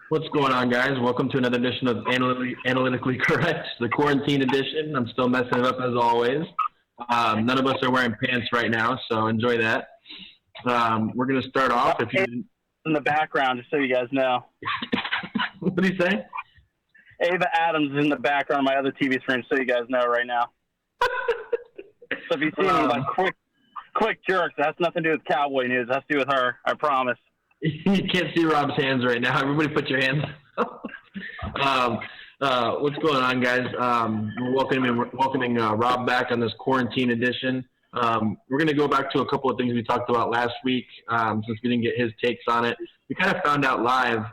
What's going on, guys? Welcome to another edition of Analytically Correct, the quarantine edition. I'm still messing it up as always. None of us are wearing pants right now, so enjoy that. We're going to start off. If you In the background, just so you guys know. What did he say? Ava Adams is in the background of my other TV screen, so you guys know right now. So if you see any like quick jerks, that has nothing to do with Cowboy news. That has to do with her. I promise. You can't see Rob's hands right now. Everybody put your hands what's going on, guys? We're welcoming Rob back on this quarantine edition. We're going to go back to a couple of things we talked about last week since we didn't get his takes on it. We kind of found out live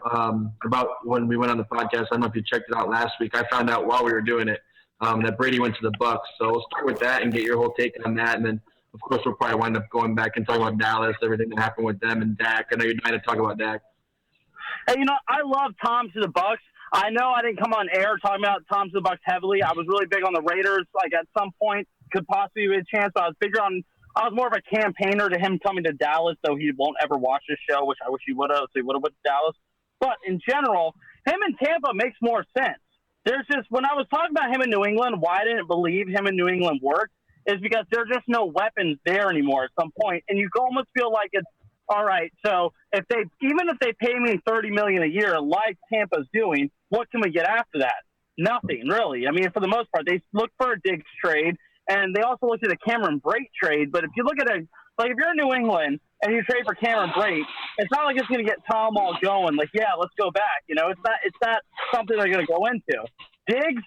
about when we went on the podcast. I don't know if you checked it out last week. I found out while we were doing it that Brady went to the Bucks. So we'll start with that and get your whole take on that. And then, of course, we'll probably wind up going back and talking about Dallas, everything that happened with them and Dak. I know you're dying to talk about Dak. Hey, I love Tom to the Bucks. I know I didn't come on air talking about Tom to the Bucks heavily. I was really big on the Raiders. Like at some point, could possibly be a chance. But I was more of a campaigner to him coming to Dallas, though he won't ever watch this show, which I wish he would have. So he would have went to Dallas. But in general, him in Tampa makes more sense. There's just when I was talking about him in New England, why I didn't believe him in New England worked is because there's just no weapons there anymore at some point, and you almost feel like it's all right. So even if they pay me $30 million a year, like Tampa's doing, what can we get after that? Nothing really. I mean, for the most part, they look for a Diggs trade, and they also looked at a Cameron Brate trade. But if you look at if you're in New England and you trade for Cameron Brate, it's not like it's going to get Tom all going. Like, yeah, let's go back. It's not something they're going to go into. Diggs.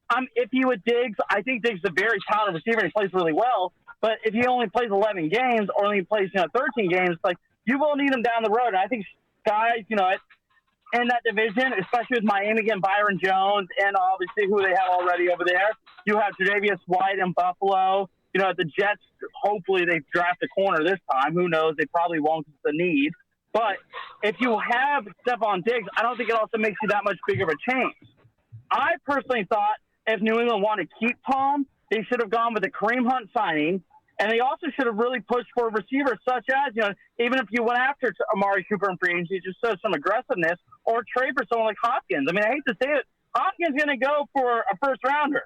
I'm iffy with Diggs. I think Diggs is a very talented receiver and he plays really well. But if he only plays 11 games or only plays 13 games, like you will need him down the road. And I think guys, in that division, especially with Miami again, Byron Jones, and obviously who they have already over there. You have Tre'Davious White in Buffalo. The Jets, hopefully they draft a corner this time. Who knows? They probably won't. It's the need. But if you have Stephon Diggs, I don't think it also makes you that much bigger of a change. I personally thought if New England wanted to keep Tom, they should have gone with the Kareem Hunt signing, and they also should have really pushed for receivers such as, even if you went after Amari Cooper in free agency, just show some aggressiveness, or trade for someone like Hopkins. I mean, I hate to say it, Hopkins going to go for a first rounder.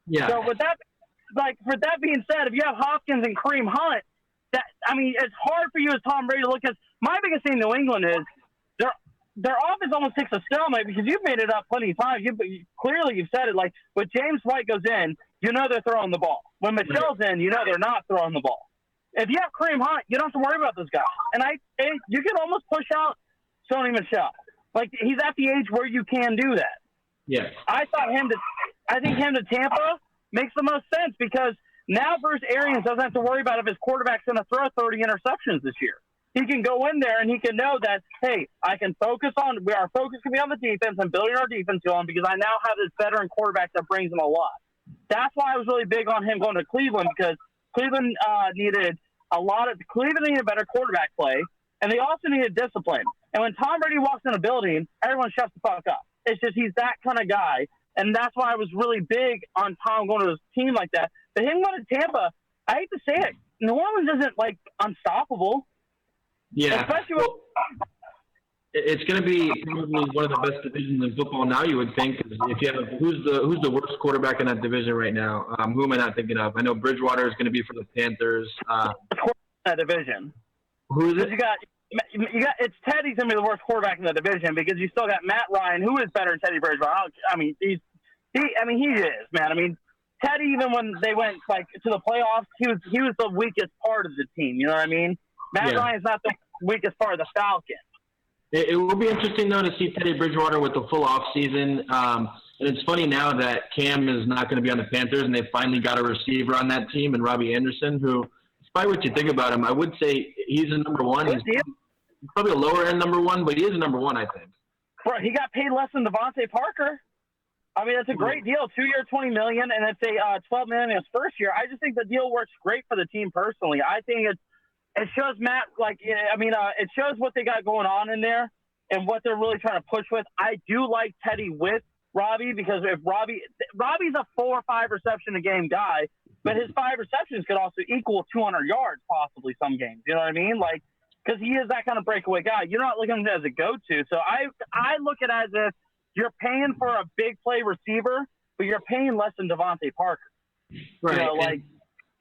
Yeah. So with that being said, if you have Hopkins and Kareem Hunt, it's hard for you as Tom Brady to look at. My biggest thing in New England is their offense almost takes a stalemate because you've made it up plenty of times. You've said it. Like when James White goes in, they're throwing the ball. When Michelle's in, they're not throwing the ball. If you have Kareem Hunt, you don't have to worry about those guys. And you can almost push out Sony Michel. Like he's at the age where you can do that. Yeah. I think him to Tampa makes the most sense because now Bruce Arians doesn't have to worry about if his quarterback's going to throw 30 interceptions this year. He can go in there and he can know that, hey, I can focus on – our focus can be on the defense and building our defense going because I now have this veteran quarterback that brings him a lot. That's why I was really big on him going to Cleveland because Cleveland needed better quarterback play, and they also needed discipline. And when Tom Brady walks in a building, everyone shuts the fuck up. It's just he's that kind of guy, and that's why I was really big on Tom going to his team like that. But him going to Tampa, I hate to say it, New Orleans isn't, unstoppable. Yeah, it's going to be probably one of the best divisions in football now. You would think, if you have who's the worst quarterback in that division right now? Who am I not thinking of? I know Bridgewater is going to be for the Panthers. That division. Who is it? You got it's Teddy's going to be the worst quarterback in the division because you still got Matt Ryan, who is better than Teddy Bridgewater. He is, man. I mean, Teddy, even when they went to the playoffs, he was the weakest part of the team. You know what I mean? Matt Ryan's not the weakest part of the Falcons. It will be interesting, though, to see Teddy Bridgewater with the full offseason. And it's funny now that Cam is not going to be on the Panthers, and they finally got a receiver on that team, and Robbie Anderson, who, despite what you think about him, I would say he's a number one. He's probably a lower-end number one, but he is a number one, I think. Bro, he got paid less than Devontae Parker. I mean, that's a great deal. 2 year, $20 million, and it's a $12 million in his first year. I just think the deal works great for the team personally. I think it shows Matt, it shows what they got going on in there and what they're really trying to push with. I do like Teddy with Robbie because if Robbie's a 4 or 5 reception a game guy, but his 5 receptions could also equal 200 yards possibly some games. You know what I mean? because he is that kind of breakaway guy. You're not looking at him as a go-to. So I look at it as if you're paying for a big play receiver, but you're paying less than Devontae Parker. Right. You know, like,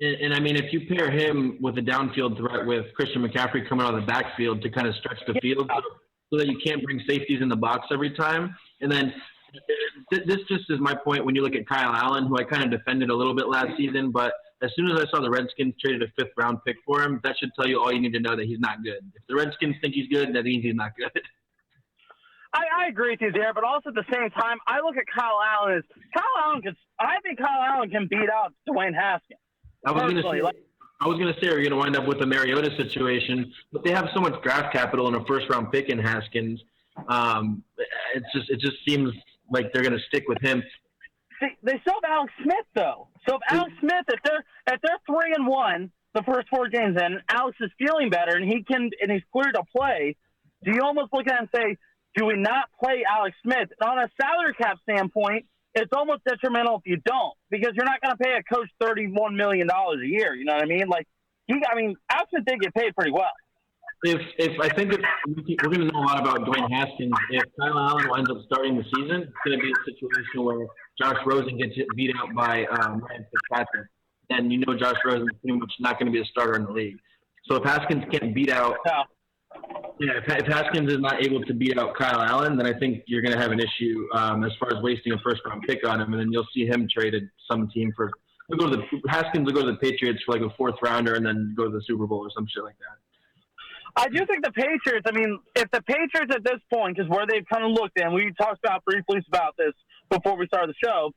and I mean, if you pair him with a downfield threat with Christian McCaffrey coming out of the backfield to kind of stretch the field so that you can't bring safeties in the box every time. And then this just is my point when you look at Kyle Allen, who I kind of defended a little bit last season, but as soon as I saw the Redskins traded a 5th-round pick for him, that should tell you all you need to know that he's not good. If the Redskins think he's good, that means he's not good. I agree with you there, but also at the same time, I look at Kyle Allen as I think Kyle Allen can beat out Dwayne Haskins. I was going to say we're going to wind up with a Mariota situation, but they have so much draft capital and a 1st-round pick in Haskins. It just seems like they're going to stick with him. See, they still have Alex Smith though. So if Alex Smith, if they're 3-1 the first 4 games in, and Alex is feeling better and he's clear to play, do you almost look at it and say, do we not play Alex Smith? And on a salary cap standpoint, it's almost detrimental if you don't, because you're not going to pay a coach $31 million a year. You know what I mean? Like, Alex Smith did get paid pretty well. We're going to know a lot about Dwayne Haskins. If Kyle Allen winds up starting the season, it's going to be a situation where Josh Rosen gets beat out by Ryan Fitzpatrick, and you know Josh Rosen's pretty much not going to be a starter in the league. So if Haskins can't beat out, if Haskins is not able to beat out Kyle Allen, then I think you're going to have an issue as far as wasting a 1st-round pick on him, and then you'll see him traded some team for. Haskins will go to the Patriots for like a 4th rounder, and then go to the Super Bowl or some shit like that. I do think the Patriots, I mean, if the Patriots at this point, because where they've kind of looked, and we talked briefly about this before we started the show,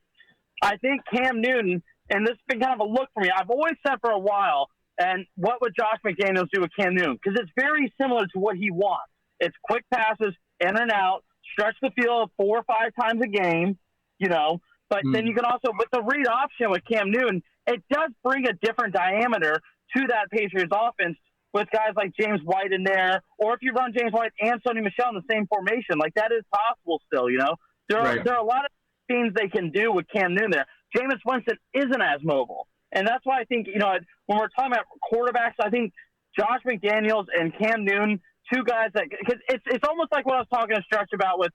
I think Cam Newton, and this has been kind of a look for me, I've always said for a while, and what would Josh McDaniels do with Cam Newton? Because it's very similar to what he wants. It's quick passes, in and out, stretch the field 4 or 5 times a game, you know, but then you can also, with the read option with Cam Newton, it does bring a different diameter to that Patriots offense, with guys like James White in there, or if you run James White and Sony Michel in the same formation, like that is possible still, you know. There are a lot of things they can do with Cam Newton there. Jameis Winston isn't as mobile. And that's why I think, you know, when we're talking about quarterbacks, I think Josh McDaniels and Cam Newton, 2 guys that – because it's almost like what I was talking to Stretch about with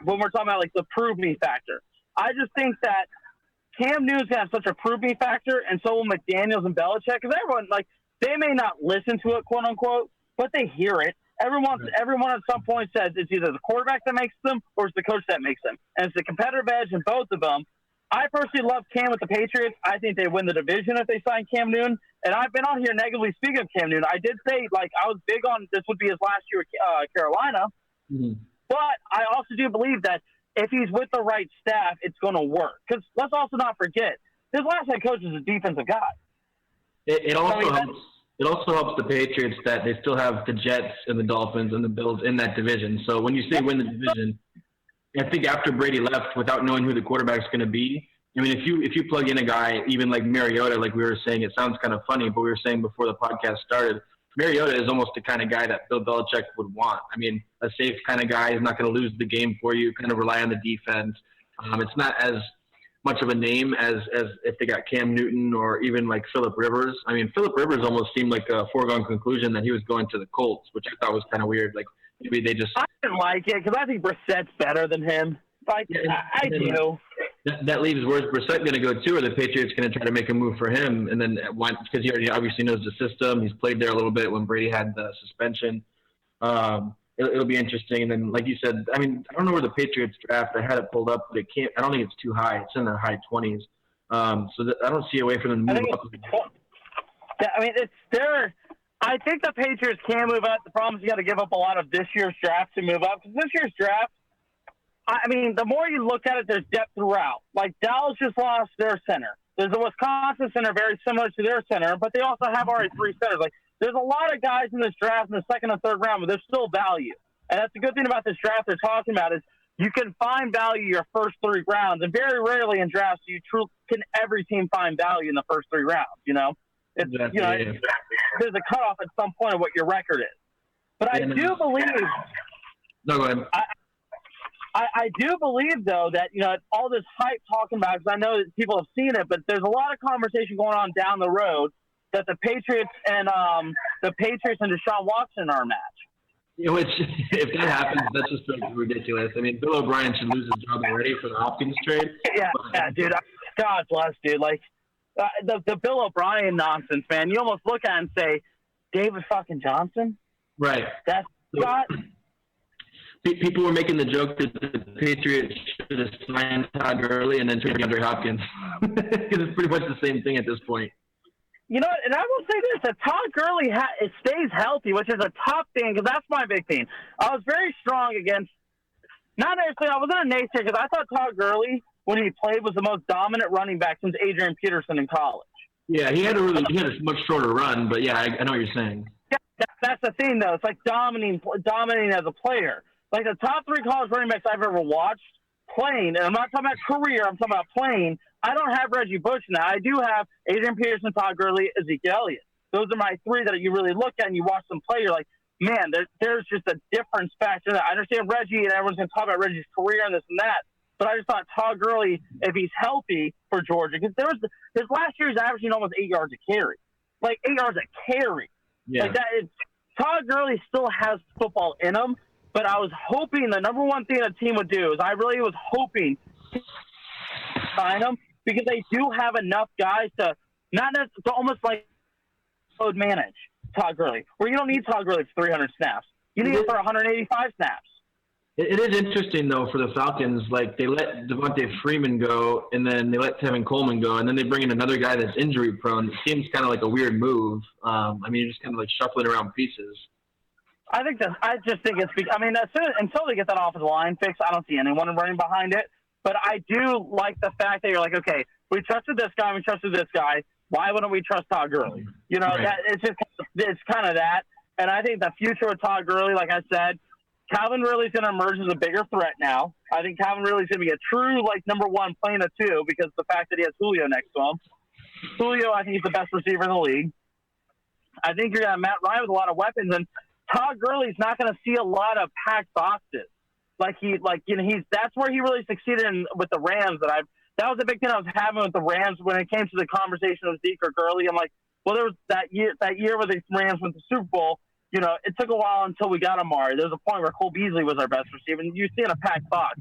when we're talking about, like, the prove me factor. I just think that Cam Newton's going to have such a prove me factor, and so will McDaniels and Belichick, because everyone, like – they may not listen to it, quote unquote, but they hear it. Everyone at some point says it's either the quarterback that makes them or it's the coach that makes them. And it's the competitive edge in both of them. I personally love Cam with the Patriots. I think they win the division if they sign Cam Newton. And I've been on here negatively speaking of Cam Newton. I did say, like, I was big on this would be his last year at Carolina. Mm-hmm. But I also do believe that if he's with the right staff, it's going to work. Because let's also not forget, his last head coach is a defensive guy. It also helps the Patriots that they still have the Jets and the Dolphins and the Bills in that division. So when you say win the division, I think after Brady left, without knowing who the quarterback's going to be, I mean, if you plug in a guy, even like Mariota, like we were saying, it sounds kind of funny, but we were saying before the podcast started, Mariota is almost the kind of guy that Bill Belichick would want. I mean, a safe kind of guy. He's not going to lose the game for you, kind of rely on the defense. It's not as much of a name as if they got Cam Newton or even like Phillip Rivers. I mean, Phillip Rivers almost seemed like a foregone conclusion that he was going to the Colts, which I thought was kind of weird. Like maybe they just. I didn't like it because I think Brissett's better than him. Like I do. That leaves where's Brissett going to go to, or the Patriots going to try to make a move for him, and then because he already obviously knows the system, he's played there a little bit when Brady had the suspension. It'll be interesting. And then, like you said, I mean, I don't know where the Patriots draft. I had it pulled up, but it can't. I don't think it's too high. It's in the high 20s. I don't see a way for them to move up. I mean, it's there. I think the Patriots can move up. The problem is you got to give up a lot of this year's draft to move up. Because this year's draft, I mean, the more you look at it, there's depth throughout. Like Dallas just lost their center. There's a Wisconsin center very similar to their center, but they also have already 3 centers. Like there's a lot of guys in this draft in the 2nd and 3rd round, but there's still value. And that's the good thing about this draft they're talking about is you can find value your first 3 rounds. And very rarely in drafts can every team find value in the first 3 rounds, you know? It's, exactly, you know, there's a cutoff at some point of what your record is. But I do believe – No, go ahead. I do believe, though, that, you know, all this hype talking about, because I know that people have seen it, but there's a lot of conversation going on down the road that the Patriots and Deshaun Watson are a match. Which, if that happens, that's just ridiculous. I mean, Bill O'Brien should lose his job already for the Hopkins trade. Yeah, dude. God bless, dude. Like, the Bill O'Brien nonsense, man. You almost look at it and say, David fucking Johnson? Right. That's not. People were making the joke that the Patriots should have signed Todd Gurley and then traded Andre Hopkins. Because it's pretty much the same thing at this point. You know, and I will say this, if Todd Gurley stays healthy, which is a tough thing, because that's my big thing. I was very strong against, not necessarily, I wasn't a naysayer, because I thought Todd Gurley, when he played, was the most dominant running back since Adrian Peterson in college. Yeah, he had a much shorter run, but yeah, I know what you're saying. Yeah, that's the thing, though. It's like dominating as a player. Like the top 3 college running backs I've ever watched playing, and I'm not talking about career, I'm talking about playing, I don't have Reggie Bush now. I do have Adrian Peterson, Todd Gurley, Ezekiel Elliott. Those are my 3 that you really look at and you watch them play. You're like, man, there's just a difference factor. I understand Reggie, and everyone's going to talk about Reggie's career and this and that. But I just thought Todd Gurley, if he's healthy for Georgia, because his last year he's averaging almost 8 yards a carry. Like 8 yards a carry. Yeah. Like that Todd Gurley still has football in him, but I was hoping the number one thing the team would do is I really was hoping to sign him because they do have enough guys to almost like load manage Todd Gurley, where you don't need Todd Gurley for 300 snaps. You need him for 185 snaps. It is interesting, though, for the Falcons. Like, they let Devontae Freeman go, and then they let Tevin Coleman go, and then they bring in another guy that's injury-prone. It seems kind of like a weird move. I mean, you're just kind of like shuffling around pieces. I just think it's – I mean, until they get that offensive line fixed, I don't see anyone running behind it. But I do like the fact that you're like, okay, we trusted this guy, we trusted this guy. Why wouldn't we trust Todd Gurley? You know, right. It's kind of that. And I think the future of Todd Gurley, like I said, Calvin Ridley's going to emerge as a bigger threat now. I think Calvin Ridley's going to be a true, like, number one playing a 2 because of the fact that he has Julio next to him. Julio, I think he's the best receiver in the league. I think you're going to have Matt Ryan with a lot of weapons, and Todd Gurley's not going to see a lot of packed boxes. That's where he really succeeded with the Rams. That was the big thing I was having with the Rams when it came to the conversation of Zeke or Gurley. I'm like, well, there was that year where the Rams went to the Super Bowl. You know, it took a while until we got Amari. There was a point where Cole Beasley was our best receiver, and you see in a packed box.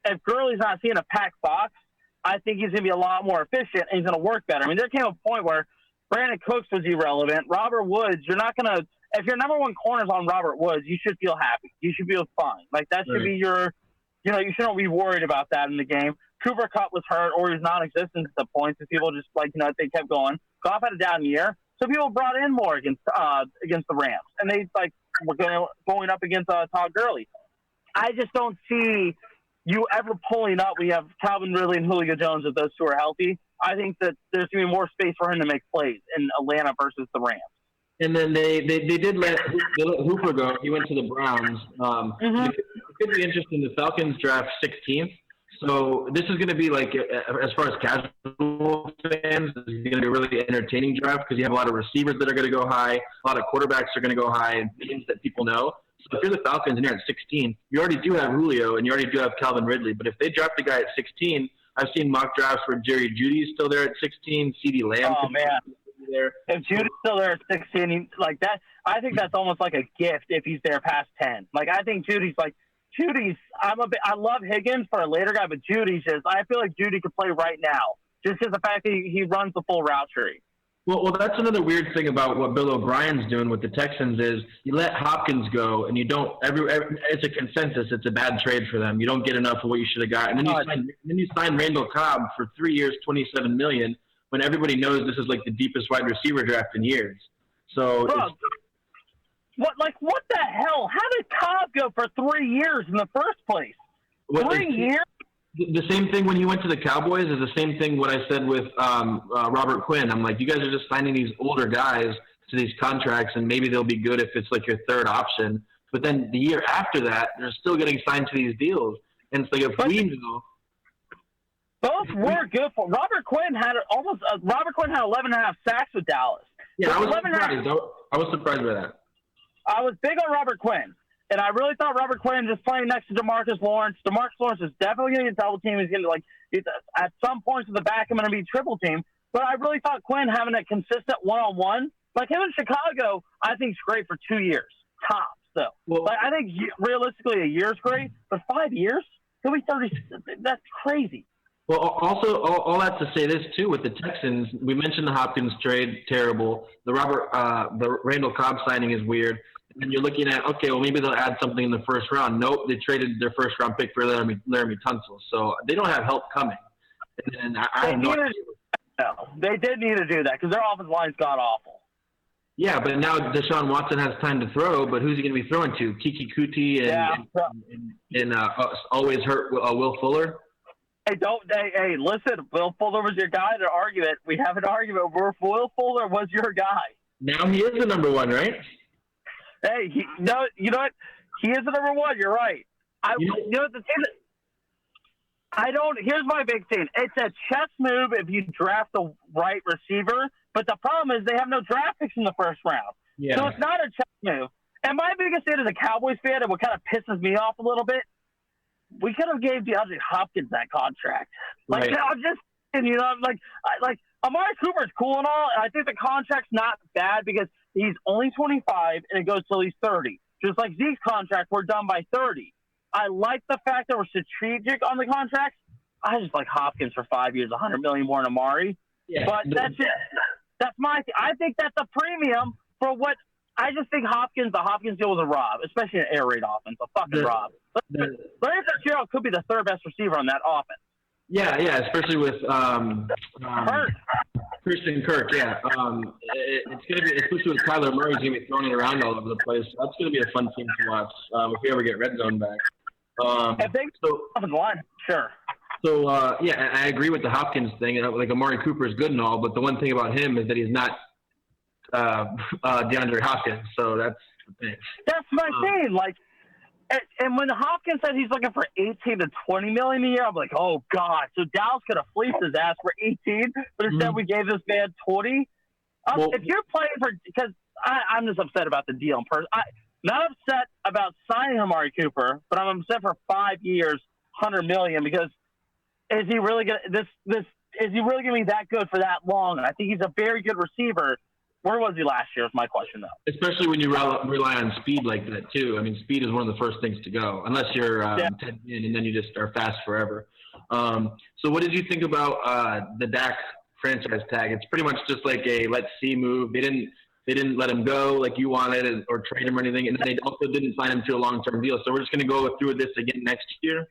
If Gurley's not seeing a packed box, I think he's going to be a lot more efficient, and he's going to work better. I mean, there came a point where Brandon Cooks was irrelevant. Robert Woods, you're not going to – if your number one corner's on Robert Woods, you should feel happy. You should feel fine. Like, that should be your – you know, you shouldn't be worried about that in the game. Cooper Kupp was hurt or he's non-existent at the point, so people just, like, you know, they kept going. Goff had a down year. So people brought in more against the Rams, and they were going up against Todd Gurley. I just don't see you ever pulling up. We have Calvin Ridley and Julio Jones if those 2 are healthy. I think that there's going to be more space for him to make plays in Atlanta versus the Rams. And then they did let Hooper go. He went to the Browns. It could be interesting. The Falcons draft 16th. So this is going to be like, as far as casual fans, this is going to be a really entertaining draft because you have a lot of receivers that are going to go high, a lot of quarterbacks are going to go high, and teams that people know. So if you're the Falcons and you're at 16, you already do have Julio and you already do have Calvin Ridley. But if they draft a guy at 16, I've seen mock drafts where Jerry Jeudy's still there at 16, CeeDee Lamb. Oh, man. There. If Judy's still there at 16, like that, I think that's almost like a gift if he's there past 10. Like, I think Judy's I love Higgins for a later guy, but I feel like Jeudy could play right now just because the fact that he runs the full route tree. Well, that's another weird thing about what Bill O'Brien's doing with the Texans is you let Hopkins go and you don't it's a consensus. It's a bad trade for them. You don't get enough of what you should have got. And then you sign Randall Cobb for 3 years, $27 million when everybody knows this is like the deepest wide receiver draft in years. So what the hell? How did Cobb go for 3 years in the first place? 3 years? The same thing when he went to the Cowboys is the same thing what I said with Robert Quinn. I'm like, you guys are just signing these older guys to these contracts, and maybe they'll be good if it's like your third option. But then the year after that, they're still getting signed to these deals. And it's like we know. Both were good for Robert Quinn had 11.5 sacks with Dallas. Yeah, I was surprised by that. I was big on Robert Quinn, and I really thought Robert Quinn just playing next to DeMarcus Lawrence. DeMarcus Lawrence is definitely going to get double team. He's going to at some points in the back, I'm going to be triple team. But I really thought Quinn having a consistent one-on-one, like him in Chicago, I think is great for 2 years tops. So, Well, like I think realistically a year's great, but 5 years he'll be 30. That's crazy. Well, also, all that to say this too with the Texans, we mentioned the Hopkins trade, terrible. The Randall Cobb signing is weird. And then you're looking at, okay, well maybe they'll add something in the first round. Nope, they traded their first round pick for Laramie Tunsil, so they don't have help coming. And I have no idea. No, they did need to do that because their offensive line's got awful. Yeah, but now Deshaun Watson has time to throw, but who's he going to be throwing to? Kiki Kuti and always hurt Will Fuller. Hey, listen, Will Fuller was your guy to argue it. We have an argument where Will Fuller was your guy. Now he is the number one, right? Hey, you know what? He is the number one. You're right. Here's my big thing. It's a chess move if you draft the right receiver, but the problem is they have no draft picks in the first round. Yeah. So it's not a chess move. And my biggest thing as a Cowboys fan, and what kind of pisses me off a little bit, we could have gave DeAndre Hopkins that contract. Like, right. I'm just, like Amari Cooper's cool and all, and I think the contract's not bad because he's only 25 and it goes till he's 30. Just like Zeke's contract, we're done by 30. I like the fact that we're strategic on the contracts. I just like Hopkins for 5 years, $100 million more than Amari. Yeah. But that's it. That's my thing. I think that's a premium for what I just think the Hopkins deal was a rob, especially an air raid offense, a fucking rob. Larry Fitzgerald could be the third best receiver on that offense. Yeah, especially with Christian Kirk. Yeah, it's gonna be, especially with Kyler Murray, he's gonna be throwing it around all over the place. That's gonna be a fun team to watch if we ever get red zone back. If they offensive line, sure. So I agree with the Hopkins thing. Like Amari Cooper is good and all, but the one thing about him is that he's not DeAndre Hopkins. So that's the thing. That's my thing. Like. And when Hopkins said he's looking for 18 to 20 million a year, I'm like, oh God! So Dallas could have fleeced his ass for 18, but instead we gave this man 20. If you're playing for, because I'm just upset about the deal in person. I'm not upset about signing Amari Cooper, but I'm upset for 5 years, $100 million, because is he really gonna is he really gonna be that good for that long? And I think he's a very good receiver. Where was he last year is my question, though. Especially when you rely on speed like that, too. I mean, speed is one of the first things to go, unless you're 10 in, and then you just are fast forever. So what did you think about the Dak franchise tag? It's pretty much just like a let's see move. They didn't let him go like you wanted or trade him or anything, and they also didn't sign him to a long-term deal. So we're just going to go through this again next year?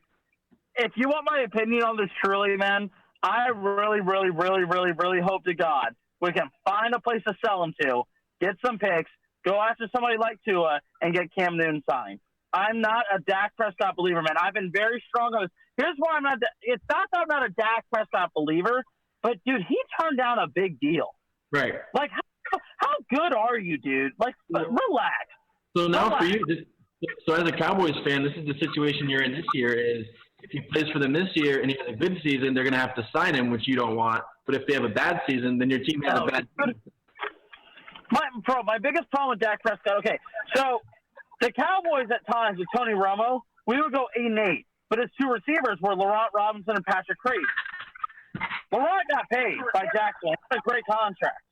If you want my opinion on this truly, man, I really, really, really, really, really hope to God we can find a place to sell him to, get some picks, go after somebody like Tua, and get Cam Newton signed. I'm not a Dak Prescott believer, man. I've been very strong on this. Here's why I'm not – it's not that I'm not a Dak Prescott believer, but, dude, he turned down a big deal. Right. Like, how good are you, dude? Like, relax. So now for you, so as a Cowboys fan, this is the situation you're in this year is if he plays for them this year and he has a good season, they're going to have to sign him, which you don't want. But if they have a bad season, then your team has a bad season. My biggest problem with Dak Prescott, okay, so the Cowboys at times with Tony Romo, we would go 8-8, but his two receivers were Laurent Robinson and Patrick Creed. Laurent got paid by Jackson. That's a great contract.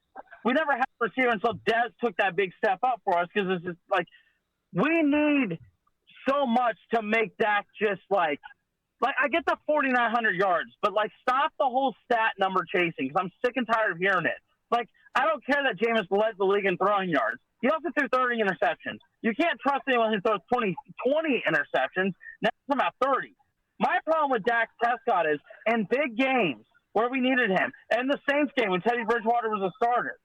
We never had a receiver until Dez took that big step up for us because it's just like we need so much to make Dak just like I get the 4,900 yards, but stop the whole stat number chasing because I'm sick and tired of hearing it. I don't care that Jameis led the league in throwing yards. He also threw 30 interceptions. You can't trust anyone who throws 20 interceptions. Now it's about 30. My problem with Dak Prescott is in big games where we needed him, and the Saints game when Teddy Bridgewater was a starter,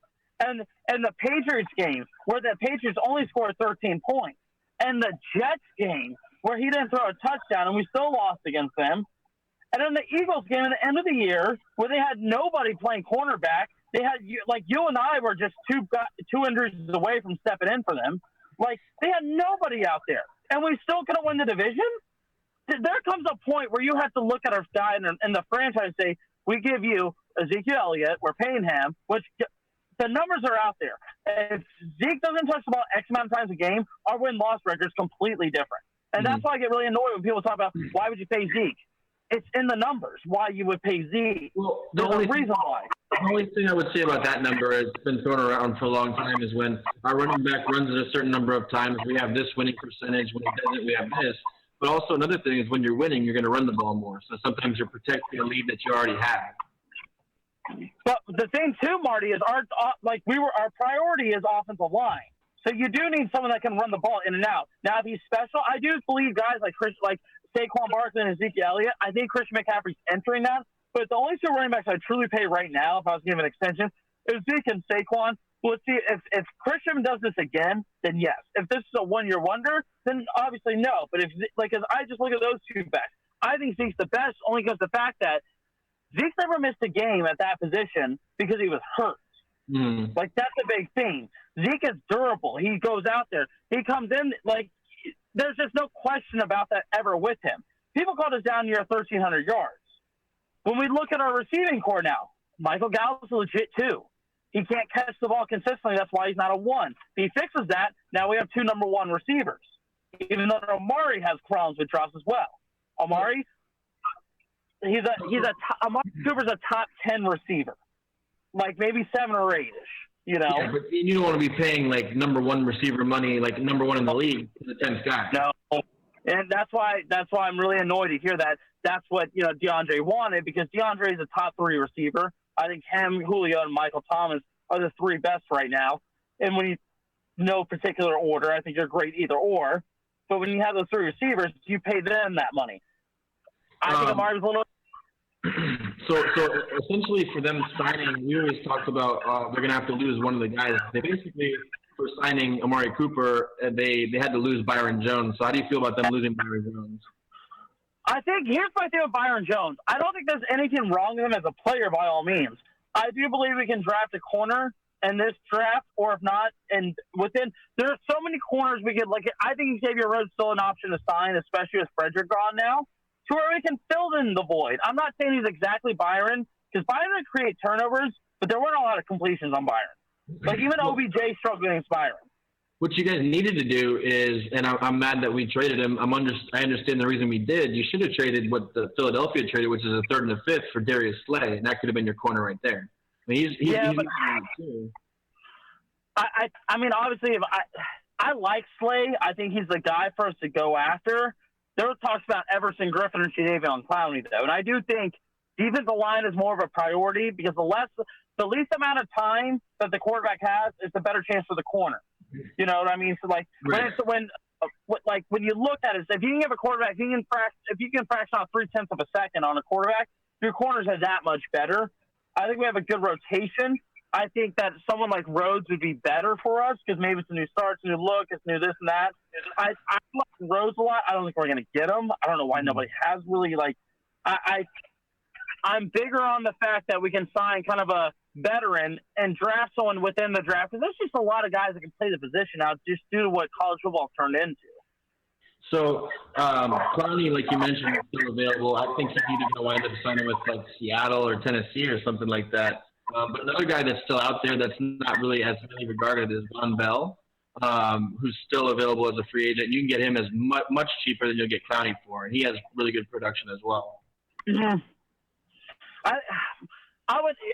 and the Patriots game where the Patriots only scored 13 points, and the Jets game where he didn't throw a touchdown and we still lost against them. And then the Eagles game at the end of the year where they had nobody playing cornerback. They had, you and I were just two injuries away from stepping in for them. They had nobody out there. And we still couldn't win the division? There comes a point where you have to look at our guy and the franchise and say, we give you Ezekiel Elliott, we're paying him, which the numbers are out there. If Zeke doesn't touch the ball X amount of times a game, our win-loss record is completely different. And that's why I get really annoyed when people talk about why would you pay Zeke? it's in the numbers why you would pay Zeke. Well, There's a reason why. The only thing I would say about that number has been thrown around for a long time is when our running back runs it a certain number of times, we have this winning percentage. When he doesn't, we have this. But also another thing is when you're winning, you're going to run the ball more. So sometimes you're protecting a lead that you already have. But the thing too, Marty, is our priority is offensive line. So you do need someone that can run the ball in and out. Now, if he's special, I do believe guys like Saquon Barkley and Ezekiel Elliott. I think Christian McCaffrey's entering that. But the only two running backs I truly pay right now, if I was given an extension, is Zeke and Saquon. Well, let's see, if Christian does this again, then yes. If this is a one-year wonder, then obviously no. But if I just look at those two backs, I think Zeke's the best only because the fact that Zeke's never missed a game at that position because he was hurt. Like, that's a big thing. Zeke is durable. He goes out there. He comes in, there's just no question about that ever with him. People called us down near 1,300 yards. When we look at our receiving core now, Michael Gallup's legit too. He can't catch the ball consistently. That's why he's not a one. If he fixes that, now we have two number one receivers. Even though Amari has problems with drops as well. Amari Cooper's a top 10 receiver. Like maybe 7 or 8-ish, you know? Yeah, but you don't want to be paying number one receiver money, number one in the league for the 10th guy. No. And that's why I'm really annoyed to hear that. That's what, DeAndre wanted, because DeAndre is a top 3 receiver. I think him, Julio, and Michael Thomas are the 3 best right now. And when no particular order, I think you're great either or. But when you have those 3 receivers, you pay them that money. I think Amari was a little. So essentially for them signing, we always talked about they're going to have to lose one of the guys. They basically, for signing Amari Cooper, they had to lose Byron Jones. So how do you feel about them losing Byron Jones? I think here's my thing with Byron Jones. I don't think there's anything wrong with him as a player by all means. I do believe we can draft a corner in this draft, or if not, and there's so many corners we could I think Xavier Rhodes still an option to sign, especially with Frederick gone now, to where we can fill in the void. I'm not saying he's exactly Byron, because Byron would create turnovers, but there weren't a lot of completions on Byron. Even OBJ struggled against Byron. What you guys needed to do is, and I'm mad that we traded him. I understand the reason we did. You should have traded what the Philadelphia traded, which is a 3rd and a 5th for Darius Slay, and that could have been your corner right there. I mean, he's too. I mean, obviously, if I like Slay. I think he's the guy for us to go after. There was talks about Everson Griffin and Jadeveon Clowney, though, and I do think defensive line is more of a priority because the least amount of time that the quarterback has is the better chance for the corner. You know what I mean? So when you look at it, if you can have a quarterback, if you can fraction out 0.3 of a second on a quarterback, your corners are that much better. I think we have a good rotation. I think that someone like Rhodes would be better for us because maybe it's a new start, it's a new look, it's new this and that. I like Rhodes a lot. I don't think we're going to get him. I don't know why nobody has really I'm bigger on the fact that we can sign kind of a veteran and draft someone within the draft because there's just a lot of guys that can play the position now just due to what college football turned into. So Clowney, like you mentioned, is still available. I think he's either going to wind up signing with Seattle or Tennessee or something like that. But another guy that's still out there that's not really as highly regarded is Von Bell, who's still available as a free agent. You can get him as much cheaper than you'll get Clowney for, and he has really good production as well. Mm-hmm.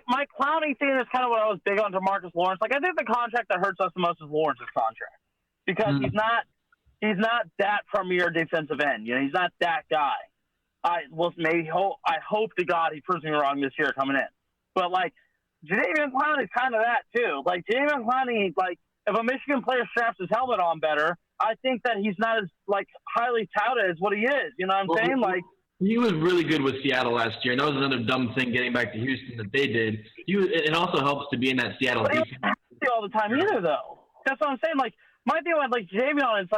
My Clowney thing is kind of what I was big on to Marcus Lawrence. I think the contract that hurts us the most is Lawrence's contract because he's not that premier defensive end. He's not that guy. I hope to God he proves me wrong this year coming in. But Jadeveon Clowney is kind of that too. Jadeveon Clowney, if a Michigan player straps his helmet on better, I think that he's not as highly touted as what he is. You know what I'm saying? He was really good with Seattle last year, and that was another dumb thing getting back to Houston that they did. It also helps to be in that Seattle defense. He wasn't all the time either, though. That's what I'm saying. My thing with Jadeveon is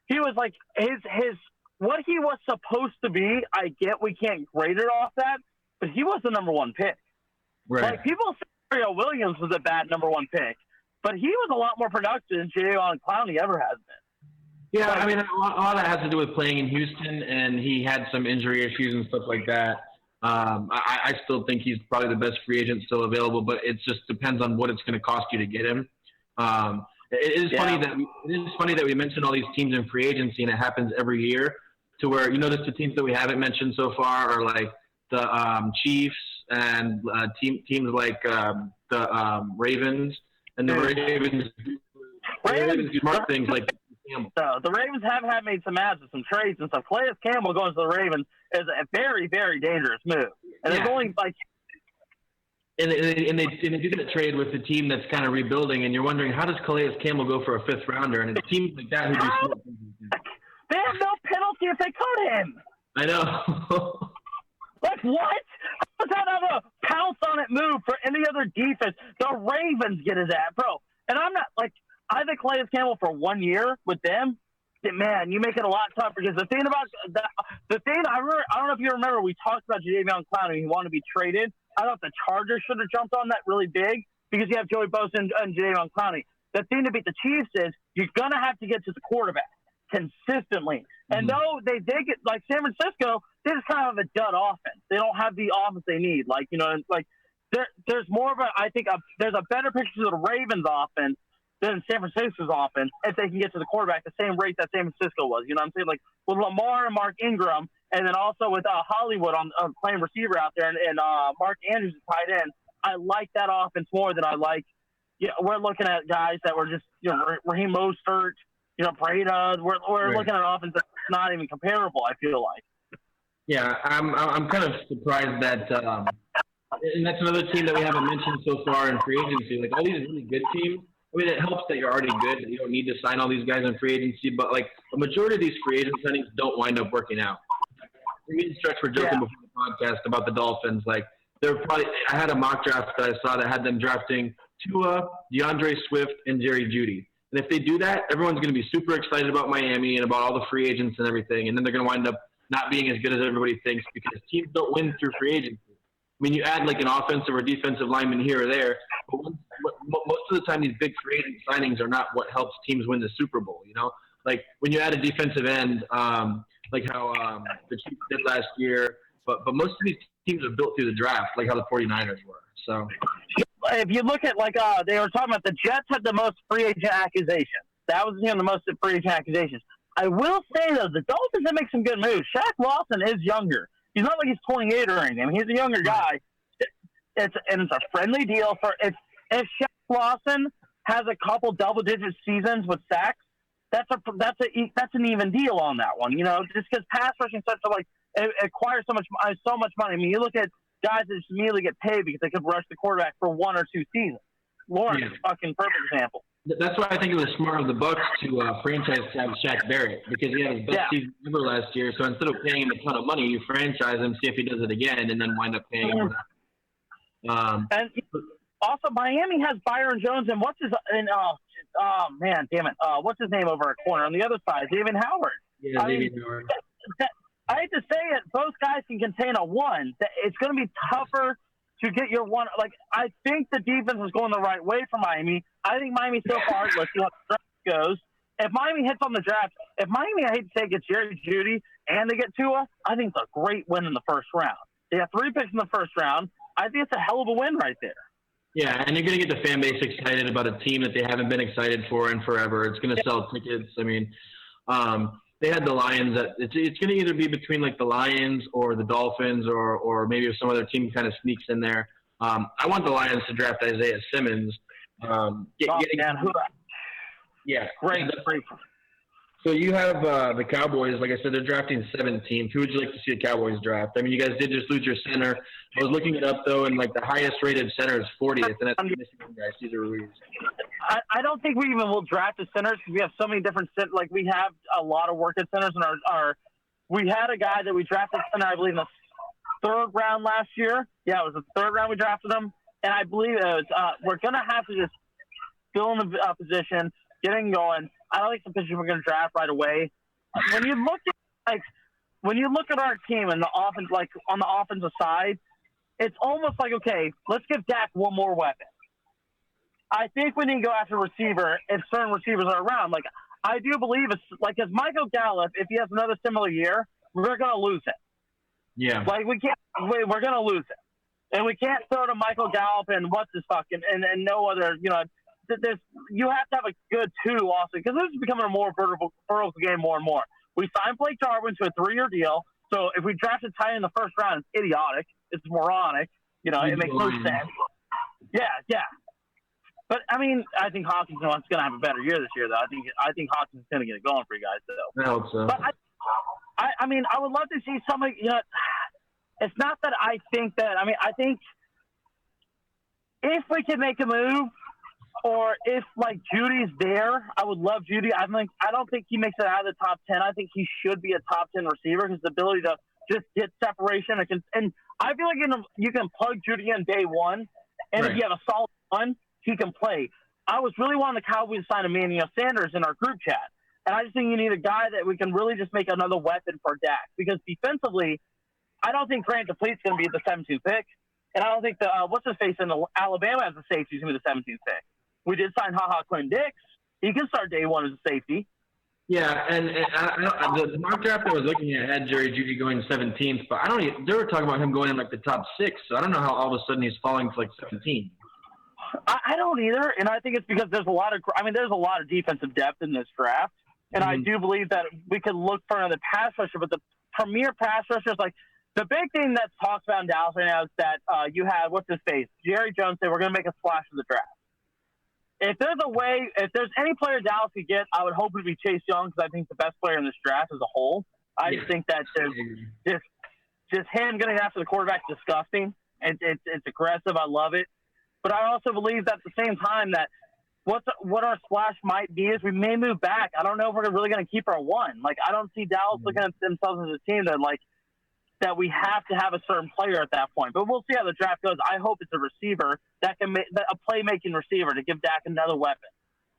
he was his what he was supposed to be. I get we can't grade it off that, but he was the number 1 pick. Right. People say Mario Williams was a bad number 1 pick, but he was a lot more productive than Jadeveon Clowney ever has been. Yeah, I mean, a lot of that has to do with playing in Houston, and he had some injury issues and stuff like that. I still think he's probably the best free agent still available, but it just depends on what it's going to cost you to get him. It is funny that we mention all these teams in free agency, and it happens every year. to where, you notice the teams that we haven't mentioned so far are like the Chiefs and teams like the Ravens. And the Ravens do smart things like Campbell. So the Ravens have made some ads with some trades and stuff. Calais Campbell going to the Ravens is a very, very dangerous move. And it's only like. And they do that trade with the team that's kind of rebuilding, and you're wondering, how does Calais Campbell go for a 5th rounder? And it's teams like that who do smart things. They have no penalty if they cut him. I know. Like, what? How does that have a pounce-on-it move for any other defense? The Ravens get his ass, bro. And I'm not, like, I think Calais Campbell for 1 year with them, man, you make it a lot tougher. Because the thing about that, I don't know if you remember, we talked about Jadeveon Clowney. He wanted to be traded. I thought the Chargers should have jumped on that really big because you have Joey Bosa and Jadeveon Clowney. The thing to beat the Chiefs is you're going to have to get to the quarterback consistently. And though they did get, like San Francisco, they just kind of have a dud offense. They don't have the offense they need. Like, you know, like there's more of a, I think there's a better picture of the Ravens offense than San Francisco's offense if they can get to the quarterback the same rate that San Francisco was. You know what I'm saying? Like with Lamar and Mark Ingram, and then also with Hollywood on playing receiver out there, and Mark Andrews is tight end. I like that offense more than I like. You know, we're looking at guys that were just, you know, Raheem Mostert, you know, Breda. We're looking at an offense that's not even comparable, I feel like. Yeah, I'm kind of surprised that, and that's another team that we haven't mentioned so far in free agency. Like all these really good teams. I mean, it helps that you're already good. That you don't need to sign all these guys in free agency. But like a majority of these free agent signings don't wind up working out. Me and Stretch were joking before the podcast about the Dolphins. Like they're probably. I had a mock draft that I saw that had them drafting Tua, DeAndre Swift, and Jerry Jeudy. And if they do that, everyone's going to be super excited about Miami and about all the free agents and everything. And then they're going to wind up not being as good as everybody thinks because teams don't win through free agency. I mean, you add like an offensive or defensive lineman here or there, but most of the time these big free agent signings are not what helps teams win the Super Bowl, you know? Like when you add a defensive end, like how the Chiefs did last year, but most of these teams are built through the draft, like how the 49ers were. So if you look at like they were talking about the Jets had the most free agent accusations. That was, you know, the most free agent accusations. I will say though, the Dolphins have made some good moves. Shaq Lawson is younger. He's not like he's 28 or anything. He's a younger guy. It's a friendly deal for if Shaq Lawson has a couple double-digit seasons with sacks, that's an even deal on that one. You know, just because pass rushing such a it acquires so much money. I mean, you look at guys that just immediately get paid because they could rush the quarterback for 1 or 2 seasons. Lawrence is a fucking perfect example. That's why I think it was smart of the Bucs to franchise tag Shaq Barrett because he had his best season ever last year. So instead of paying him a ton of money, you franchise him, see if he does it again, and then wind up paying him. And also, Miami has Byron Jones and what's his name over at corner on the other side, David Howard. Yeah, David Howard. I hate to say it, both guys can contain a one. It's going to be tougher to get your one. Like, I think the defense is going the right way for Miami. I think Miami so far, let's see how the draft goes. If Miami hits on the draft, I hate to say, gets Jerry Jeudy and they get Tua, I think it's a great win in the first round. They have 3 picks in the first round. I think it's a hell of a win right there. Yeah, and you're going to get the fan base excited about a team that they haven't been excited for in forever. It's going to sell tickets. I mean, they had the Lions. It's going to either be between like the Lions or the Dolphins or maybe if some other team kind of sneaks in there. I want the Lions to draft Isaiah Simmons. Great. So you have the Cowboys. Like I said, they're drafting 17th. Who would you like to see the Cowboys draft? I mean, you guys did just lose your center. I was looking it up, though, and like the highest-rated center is 40th, and that's Michigan guy, Cesar Ruiz. I don't think we even will draft the centers because we have so many different – like we have a lot of work at centers. And we had a guy that we drafted center, I believe, in the 3rd round last year. Yeah, it was the 3rd round we drafted him. And I believe it was, we're going to have to just fill in the position, getting going. I don't think the position we're going to draft right away. When you look at our team and the offense, like on the offensive side, it's almost like, okay, let's give Dak one more weapon. I think we need to go after receiver if certain receivers are around. Like I do believe it's like as Michael Gallup, if he has another similar year, we're going to lose it. Yeah. Like we're going to lose it, and we can't throw to Michael Gallup and what's his fucking and no other. You know, you have to have a good 2 also because this is becoming a more vertical game more and more. We signed Blake Jarwin to a 3-year deal. So if we drafted tight end in the first round, it's idiotic. It's moronic. You know, it makes no sense. Yeah. But I mean, I think Hawkins is going to have a better year this year, though. I think Hawkins is going to get it going for you guys, though. I hope so. But I mean, I would love to see somebody. You know, it's not that I think that. I mean, I think if we can make a move, or if like Judy's there, I would love Judy. I don't think he makes it out of the top 10. I think he should be a top 10 receiver. His ability to just get separation and I feel like you can plug Judy in day one, and if you have a solid one, he can play. I was really wanting the Cowboys to sign Emmanuel Sanders in our group chat, and I just think you need a guy that we can really just make another weapon for Dak, because defensively, I don't think Grant DeFleet's going to be the 17th pick, and I don't think what's his face in Alabama as a safety is going to be the 17th pick. We did sign Quinn Dix. He can start day one as a safety. Yeah, and the mock draft I was looking at had Jerry Jeudy going 17th, but they were talking about him going in like the top 6, so I don't know how all of a sudden he's falling to like 17. I don't either, and I think it's because there's a lot of defensive depth in this draft, and I do believe that we could look for another pass rusher, but the premier pass rushers, like the big thing that's talked about in Dallas right now is that you have, what's his face, Jerry Jones said we're going to make a splash in the draft. If there's any player Dallas could get, I would hope it would be Chase Young, because I think the best player in this draft as a whole. I just think that there's just him getting after the quarterback is disgusting. It's aggressive. I love it. But I also believe that at the same time that what our splash might be is we may move back. I don't know if we're really going to keep our one. Like, I don't see Dallas looking at themselves as a team that we have to have a certain player at that point. But we'll see how the draft goes. I hope it's a receiver that can a playmaking receiver to give Dak another weapon,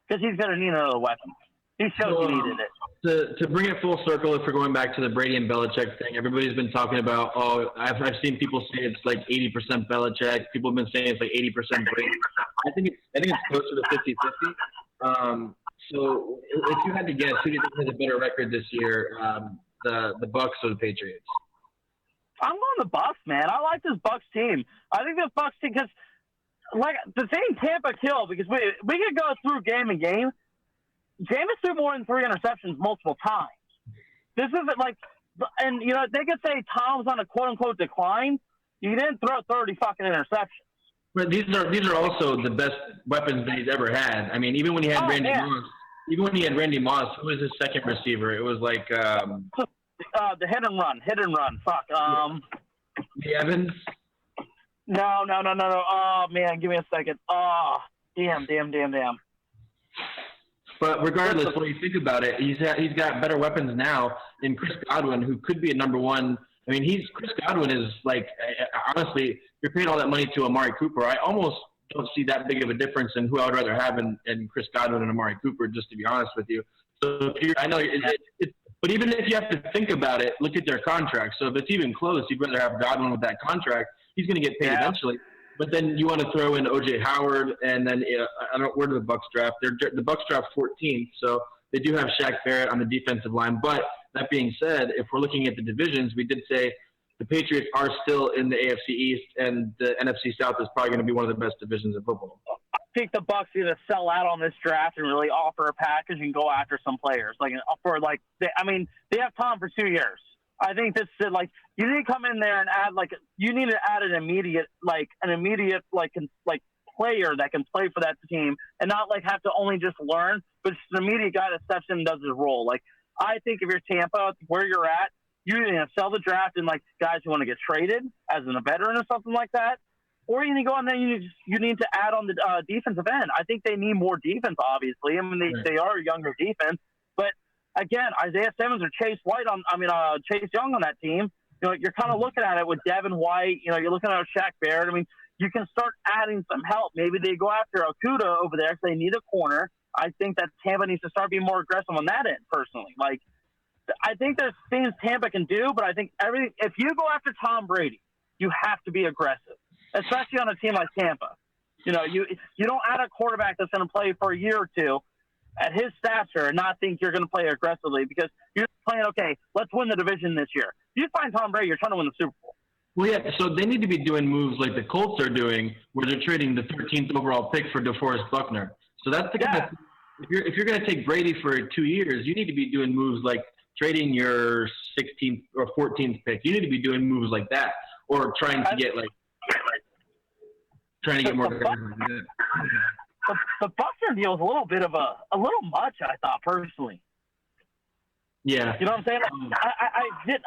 because he's going to need another weapon. He showed he needed it. To bring it full circle, if we're going back to the Brady and Belichick thing, everybody's been talking about, I've seen people say it's like 80% Belichick. People have been saying it's like 80% Brady. I think it's closer to 50-50. So if you had to guess, who do you think has a better record this year, the Bucs or the Patriots? I'm going the Bucs, man. I like this Bucs team. I think this Bucs team, because like the same Tampa kill, because we could go through game and game. Jameis threw more than 3 interceptions multiple times. This isn't like, and you know, they could say Tom's on a quote unquote decline. He didn't throw 30 fucking interceptions. But these are also the best weapons that he's ever had. I mean, even when he had Randy Moss, who was his second receiver? It was like the hit and run. Fuck. The Evans. No. Oh man, give me a second. Oh, damn. But regardless, when you think about it, he's got better weapons now in Chris Godwin, who could be a number one. I mean, Chris Godwin is like, honestly, you're paying all that money to Amari Cooper. I almost don't see that big of a difference in who I would rather have in Chris Godwin and Amari Cooper, just to be honest with you. So I know but even if you have to think about it, look at their contracts. So if it's even close, you'd rather have Godwin with that contract. He's going to get paid eventually. But then you want to throw in O.J. Howard, and then where do the Bucs draft? The Bucs draft 14th, so they do have Shaq Barrett on the defensive line. But that being said, if we're looking at the divisions, we did say the Patriots are still in the AFC East, and the NFC South is probably going to be one of the best divisions in football. I think the Bucs either sell out on this draft and really offer a package and go after some players. They have Tom for 2 years. I think this is like, you need to come in there and add an immediate player that can play for that team, and not like have to only just learn, but just an immediate guy that steps in and does his role. Like, I think if you're Tampa, where you're at, you need to sell the draft and like guys who want to get traded as a veteran or something like that, or you need to go on there. You need to add on the defensive end. I think they need more defense. Obviously, I mean they are a younger defense, but again, Isaiah Simmons or Chase Young on that team. You know, you're kind of looking at it with Devin White. You know, you're looking at Shaq Barrett. I mean, you can start adding some help. Maybe they go after Okuda over there because they need a corner. I think that Tampa needs to start being more aggressive on that end, personally. Like, I think there's things Tampa can do, but I think if you go after Tom Brady, you have to be aggressive, especially on a team like Tampa. You know, you don't add a quarterback that's going to play for a year or two at his stature and not think you're going to play aggressively, because you're playing, okay, let's win the division this year. You find Tom Brady, you're trying to win the Super Bowl. Well, yeah, so they need to be doing moves like the Colts are doing, where they're trading the 13th overall pick for DeForest Buckner. So that's the kind of, if you're going to take Brady for 2 years, you need to be doing moves like trading your 16th or 14th pick. You need to be doing moves like that, or trying to get more. The Buckner deal was a little bit of a little much, I thought personally. Yeah, you know what I'm saying?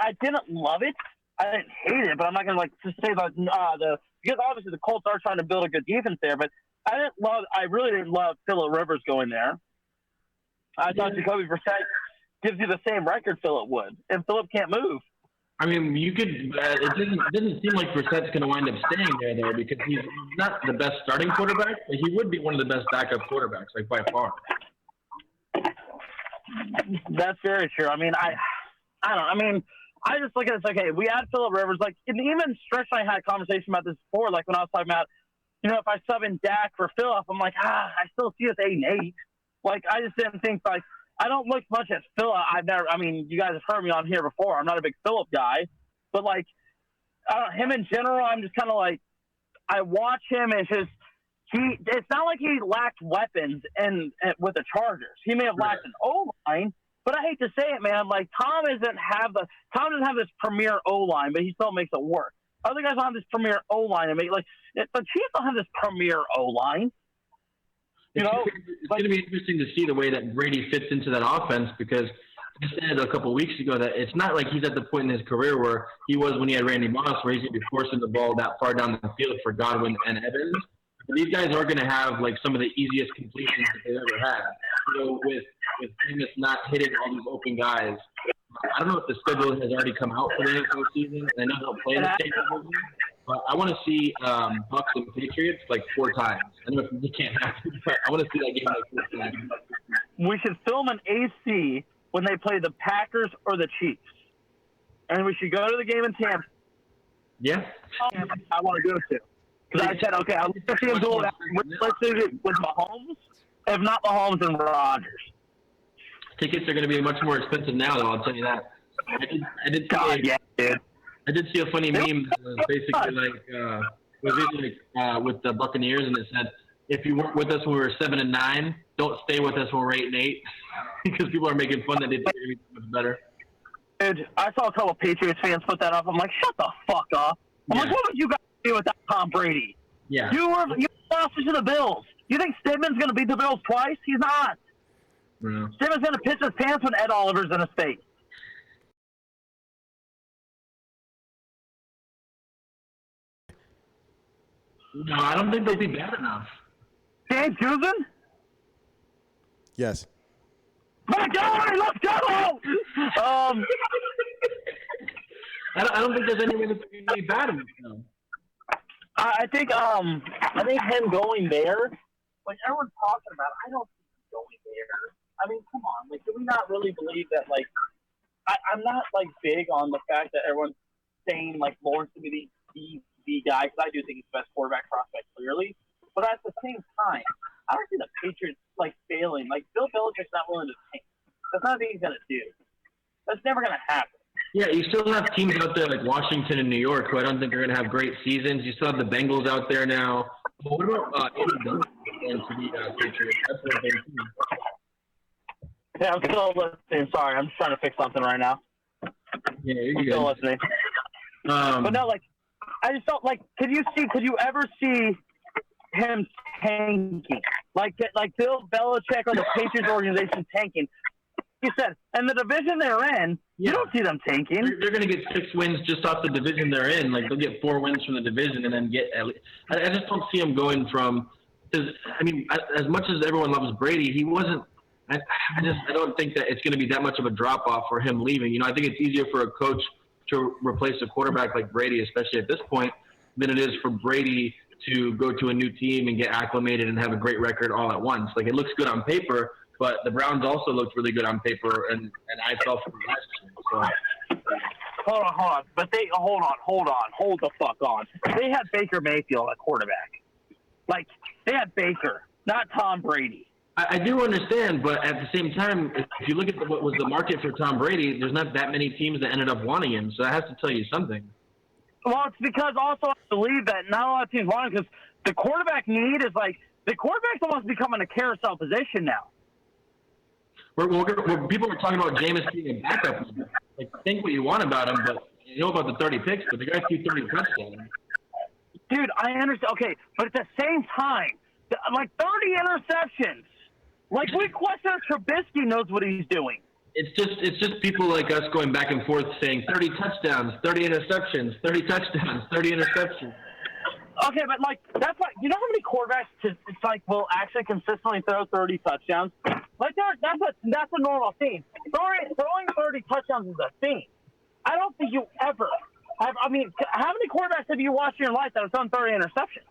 I didn't love it. I didn't hate it, but I'm not gonna just say that because obviously the Colts are trying to build a good defense there. But I really didn't love Phillip Rivers going there. I thought Jacoby Brissett gives you the same record Phillip would, and Phillip can't move. I mean, you could. It doesn't seem like Brissett's going to wind up staying there though, because he's not the best starting quarterback, but he would be one of the best backup quarterbacks, like by far. That's very true. I mean, I don't. I mean, I just look at it. It's like, hey, we had Phillip Rivers. Like, and even Stretch and I had a conversation about this before. Like when I was talking about, if I sub in Dak for Phillip, I'm like, I still see us 8-8. Like, I just didn't think like. I don't look much at Phillip. You guys have heard me on here before. I'm not a big Phillip guy, but like, him in general, I'm just kind of like, I watch him and it's not like he lacked weapons with the Chargers. He may have lacked an O-line, but I hate to say it, man. Like Tom doesn't have this premier O-line, but he still makes it work. Other guys don't have this premier O-line and the Chiefs don't have this premier O-line. It's going to be interesting to see the way that Brady fits into that offense, because I said a couple of weeks ago that it's not like he's at the point in his career where he was when he had Randy Moss, where he's going to be forcing the ball that far down the field for Godwin and Evans. But these guys are going to have like some of the easiest completions that they've ever had. With Jameis not hitting all these open guys. I don't know if the schedule has already come out for the NFL season. I know they'll play the same division. But I want to see Bucs and Patriots like 4 times. I know it can't happen, but I want to see that game like 4 times. We should film an AC when they play the Packers or the Chiefs. And we should go to the game in Tampa. Yeah. I want to go to. Because I said, okay, let's see him do that. Let's do it with Mahomes. If not Mahomes and Rodgers. Tickets are going to be much more expensive now, though, I'll tell you that. I did see a funny meme that was basically with the Buccaneers, and it said, if you weren't with us when we were 7-9, don't stay with us when we're 8-8, because people are making fun that they think they're much better. Dude, I saw a couple of Patriots fans put that up. I'm like, shut the fuck up. I'm like, what would you guys do without Tom Brady? Yeah. You lost to the Bills. You think Stidman's going to beat the Bills twice? He's not. Yeah. Stidman's going to piss his pants when Ed Oliver's in his face. No, I don't think they'll be bad enough. Dan Susan? Yes. My God, let's go! I don't think there's any way that they're going to be bad enough. No. I think him going there, like everyone's talking about, I don't think him going there. I mean, come on, like, do we not really believe that? Like, I'm not like big on the fact that everyone's saying like Lawrence to be the guy, because I do think he's the best quarterback prospect clearly. But at the same time, I don't see the Patriots like failing. Like Bill Belichick's not willing to tank. That's not what he's gonna do. That's never gonna happen. Yeah, you still have teams out there like Washington and New York who I don't think are going to have great seasons. You still have the Bengals out there now. But what about Andy Dalton going to the Patriots? That's one thing too. Yeah, I'm still listening. Sorry, I'm just trying to fix something right now. Yeah, you're I'm good. still listening. But no, like, I just don't like. Could you ever see him tanking? Like Bill Belichick or the Patriots organization tanking? He said, and the division they're in, you don't see them tanking. They're going to get 6 wins just off the division they're in. Like, they'll get 4 wins from the division and then get – I just don't see them going from – I mean, as much as everyone loves Brady, he wasn't – I don't think that it's going to be that much of a drop-off for him leaving. I think it's easier for a coach to replace a quarterback like Brady, especially at this point, than it is for Brady to go to a new team and get acclimated and have a great record all at once. Like, it looks good on paper, but the Browns also looked really good on paper, and I fell for the last year. So. Hold on. But hold the fuck on. They had Baker Mayfield at quarterback. Like, they had Baker, not Tom Brady. I do understand, but at the same time, if you look at what was the market for Tom Brady, there's not that many teams that ended up wanting him, so that has to tell you something. Well, it's because also I believe that not a lot of teams want him because the quarterback need is like – the quarterback's almost becoming a carousel position now. People were talking about Jameis being a backup. Like, think what you want about him, but you know about the 30 picks, but the guy threw 30 touchdowns. Dude, I understand. Okay, but at the same time, like 30 interceptions. Like, we question if Trubisky knows what he's doing. It's just people like us going back and forth saying 30 touchdowns, 30 interceptions, 30 touchdowns, 30 interceptions. Okay, but like that's like, you know how many quarterbacks it's like will actually consistently throw 30 touchdowns? Like that's a normal thing. Throwing 30 touchdowns is a thing. I don't think you ever have. I mean, how many quarterbacks have you watched in your life that have thrown 30 interceptions?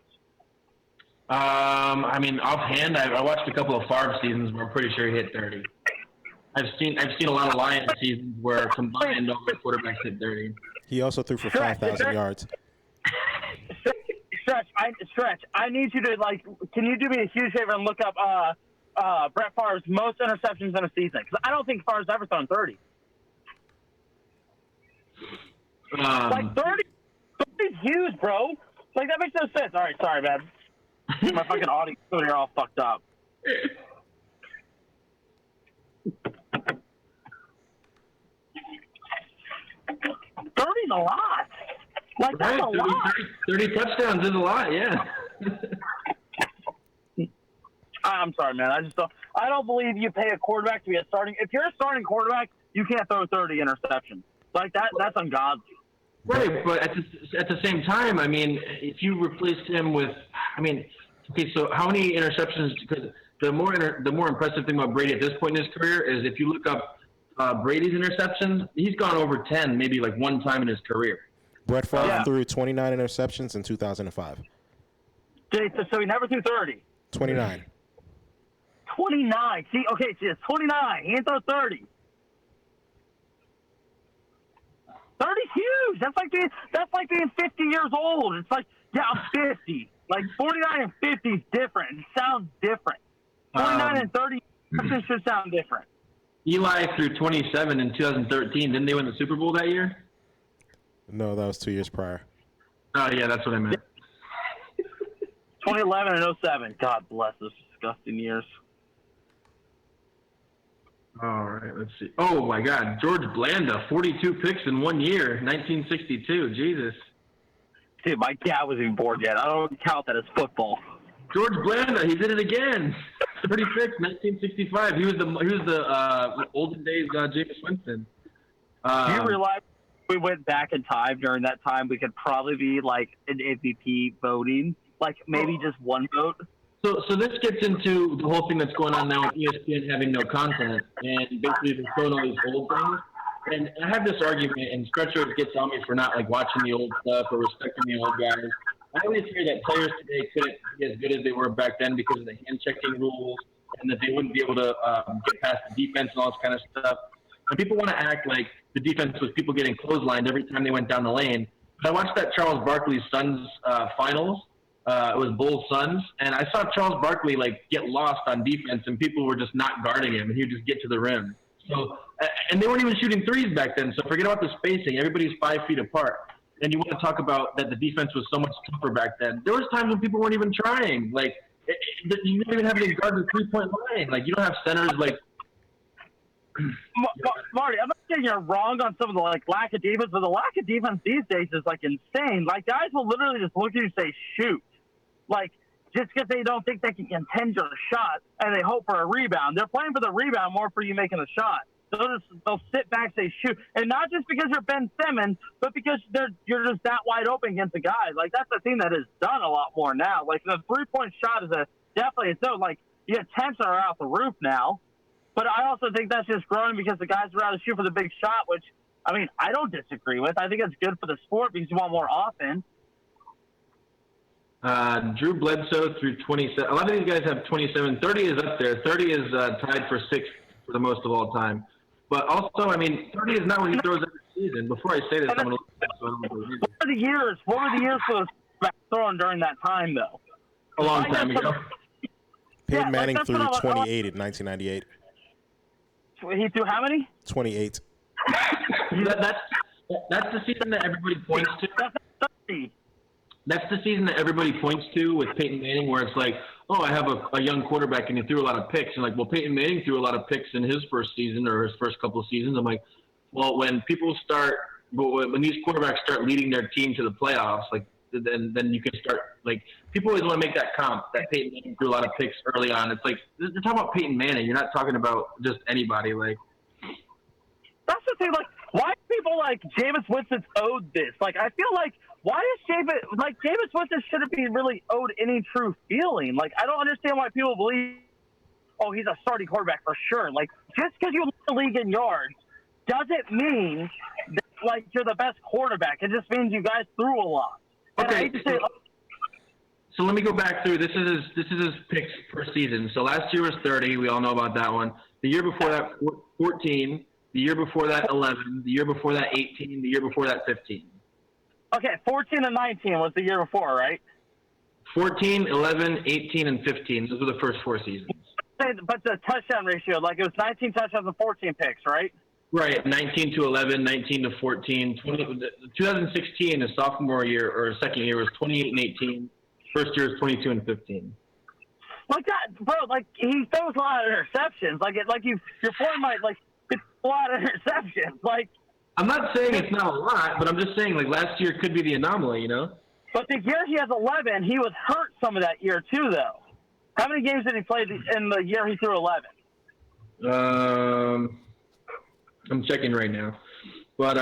I mean, offhand, I watched a couple of Favre seasons where I'm pretty sure he hit 30. I've seen a lot of Lions seasons where combined all the quarterbacks hit 30. He also threw for 5,000 yards. Stretch. I need you to can you do me a huge favor and look up Brett Favre's most interceptions in a season? Because I don't think Favre's ever thrown 30. 30 is huge, bro. Like, that makes no sense. All right, sorry, man. My fucking audio here all fucked up. 30's a lot. Like, that's a lot. 30 touchdowns is a lot, yeah. I'm sorry, man. I don't believe you pay a quarterback to be a starting. If you're a starting quarterback, you can't throw 30 interceptions. Like, that's ungodly. Right, but at the same time, I mean, if you replaced him with, I mean, okay, so how many interceptions? Because the more impressive thing about Brady at this point in his career is if you look up Brady's interceptions, he's gone over 10 maybe like one time in his career. Brett Favre threw 29 interceptions in 2005. So he never threw 30. 29. 29. See, it's 29. He ain't throw 30. 30's huge. That's like being 50 years old. It's like, yeah, I'm 50. Like 49 and 50 is different. It sounds different. 29 and 30 should sound different. Eli threw 27 in 2013. Didn't they win the Super Bowl that year? No, that was 2 years prior. Oh, yeah, that's what I meant. 2011 and 07. God bless those disgusting years. All right, let's see. Oh, my God. George Blanda, 42 picks in 1 year, 1962. Jesus. Dude, my dad wasn't even born yet. I don't count that as football. George Blanda, he did it again. 30 picks, 1965. He was the olden days Jameis Winston. Do you realize if we went back in time during that time, we could probably be like an MVP voting, like maybe just one vote? So this gets into the whole thing that's going on now with ESPN having no content, and basically they're showing all these old things. And I have this argument, and Stretcher gets on me for not like watching the old stuff or respecting the old guys. I always hear that players today couldn't be as good as they were back then because of the hand-checking rules, and that they wouldn't be able to get past the defense and all this kind of stuff. And people want to act like the defense was people getting clotheslined every time they went down the lane. But I watched that Charles Barkley Suns finals. It was Bulls Suns, and I saw Charles Barkley like get lost on defense, and people were just not guarding him, and he would just get to the rim. So, and they weren't even shooting threes back then. So forget about the spacing. Everybody's 5 feet apart. And you want to talk about that the defense was so much tougher back then. There was times when people weren't even trying. Like, you didn't even have any guard the three-point line. Like, you don't have centers like. Marty, I'm not saying you're wrong on some of the like lack of defense, but the lack of defense these days is like insane. Like, guys will literally just look at you and say, shoot. Like, just because they don't think they can contend your shot and they hope for a rebound. They're playing for the rebound more for you making a shot. They'll sit back, say shoot, and not just because you're Ben Simmons, but because you're just that wide open against the guys. Like, that's the thing that is done a lot more now. Like, the 3-point shot is definitely so. Like, the attempts are out the roof now, but I also think that's just growing because the guys would rather shoot for the big shot, which I mean I don't disagree with. I think it's good for the sport because you want more offense. Drew Bledsoe through 27. A lot of these guys have 27. 30 is up there. 30 is tied for 6th for the most of all time. But also, I mean, 30 is not what he throws every season. Before I say this, I'm going to look so I don't believe it. What were the years for those throwing during that time, though? A long time ago. Peyton Manning threw 28 in 1998. He threw how many? 28. That's the season that everybody points to. That's 30. that's the season that everybody points to with Peyton Manning, where it's like, oh, I have a young quarterback and he threw a lot of picks. And like, well, Peyton Manning threw a lot of picks in his first season or his first couple of seasons. I'm like, well, when these quarterbacks start leading their team to the playoffs, like then you can start, like, people always want to make that comp that Peyton Manning threw a lot of picks early on. It's like, they're talking about Peyton Manning. You're not talking about just anybody. Like, that's the thing. Like, why people like Jameis Winston's owed this? Like, I feel like, why is Jameis Winston shouldn't be really owed any true feeling? Like, I don't understand why people believe, oh, he's a starting quarterback for sure. Like, just because you lead the league in yards doesn't mean that, like, you're the best quarterback. It just means you guys threw a lot. okay. So let me go back through. This is his picks per season. So last year was 30. We all know about that one. The year before that, 14. The year before that, 11. The year before that, 18. The year before that, 15. Okay, 14 and 19 was the year before, right? 14, 11, 18, and 15. Those were the first 4 seasons. But the touchdown ratio, like, it was 19 touchdowns and 14 picks, right? Right, 19 to 11, 19 to 14. 2016, his sophomore year or second year was 28 and 18. First year was 22 and 15. Like that, bro. Like, he throws a lot of interceptions. Your point might, like, it's a lot of interceptions. Like, I'm not saying it's not a lot, but I'm just saying, like, last year could be the anomaly, you know? But the year he has 11, he was hurt some of that year too, though. How many games did he play in the year he threw 11? I'm checking right now, but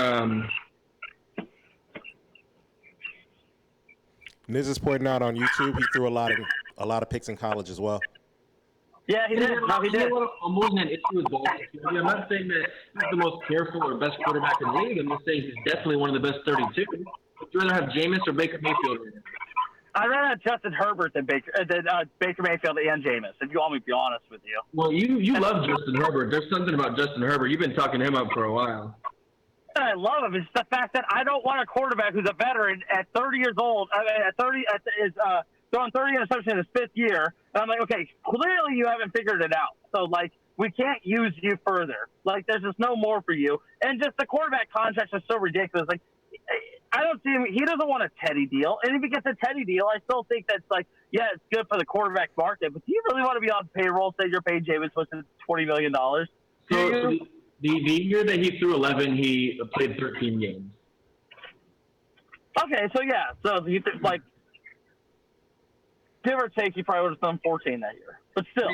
Niz is pointing out on YouTube he threw a lot of picks in college as well. Yeah, he did. No, he did. I'm losing an issue with ball security. I'm not saying that he's the most careful or best quarterback in the league. I'm just saying he's definitely one of the best 32. Would you rather have Jameis or Baker Mayfield? I'd rather have Justin Herbert than Baker Mayfield and Jameis, if you want me to be honest with you. Well, you love Justin Herbert. There's something about Justin Herbert. You've been talking him up for a while. I love him. It's the fact that I don't want a quarterback who's a veteran at 30 years old. I mean, at 30 is throwing 30 interceptions in his 5th year. And I'm like, okay, clearly you haven't figured it out. So, like, we can't use you further. Like, there's just no more for you. And just the quarterback contracts are so ridiculous. Like, I don't see him. He doesn't want a Teddy deal. And if he gets a Teddy deal, I still think that's like, yeah, it's good for the quarterback market. But do you really want to be on payroll? Say you're paid Jameis Winston $20 million. So the year that he threw 11, he played 13 games. Okay, so yeah, so he like, give or take, he probably would have done 14 that year. But still,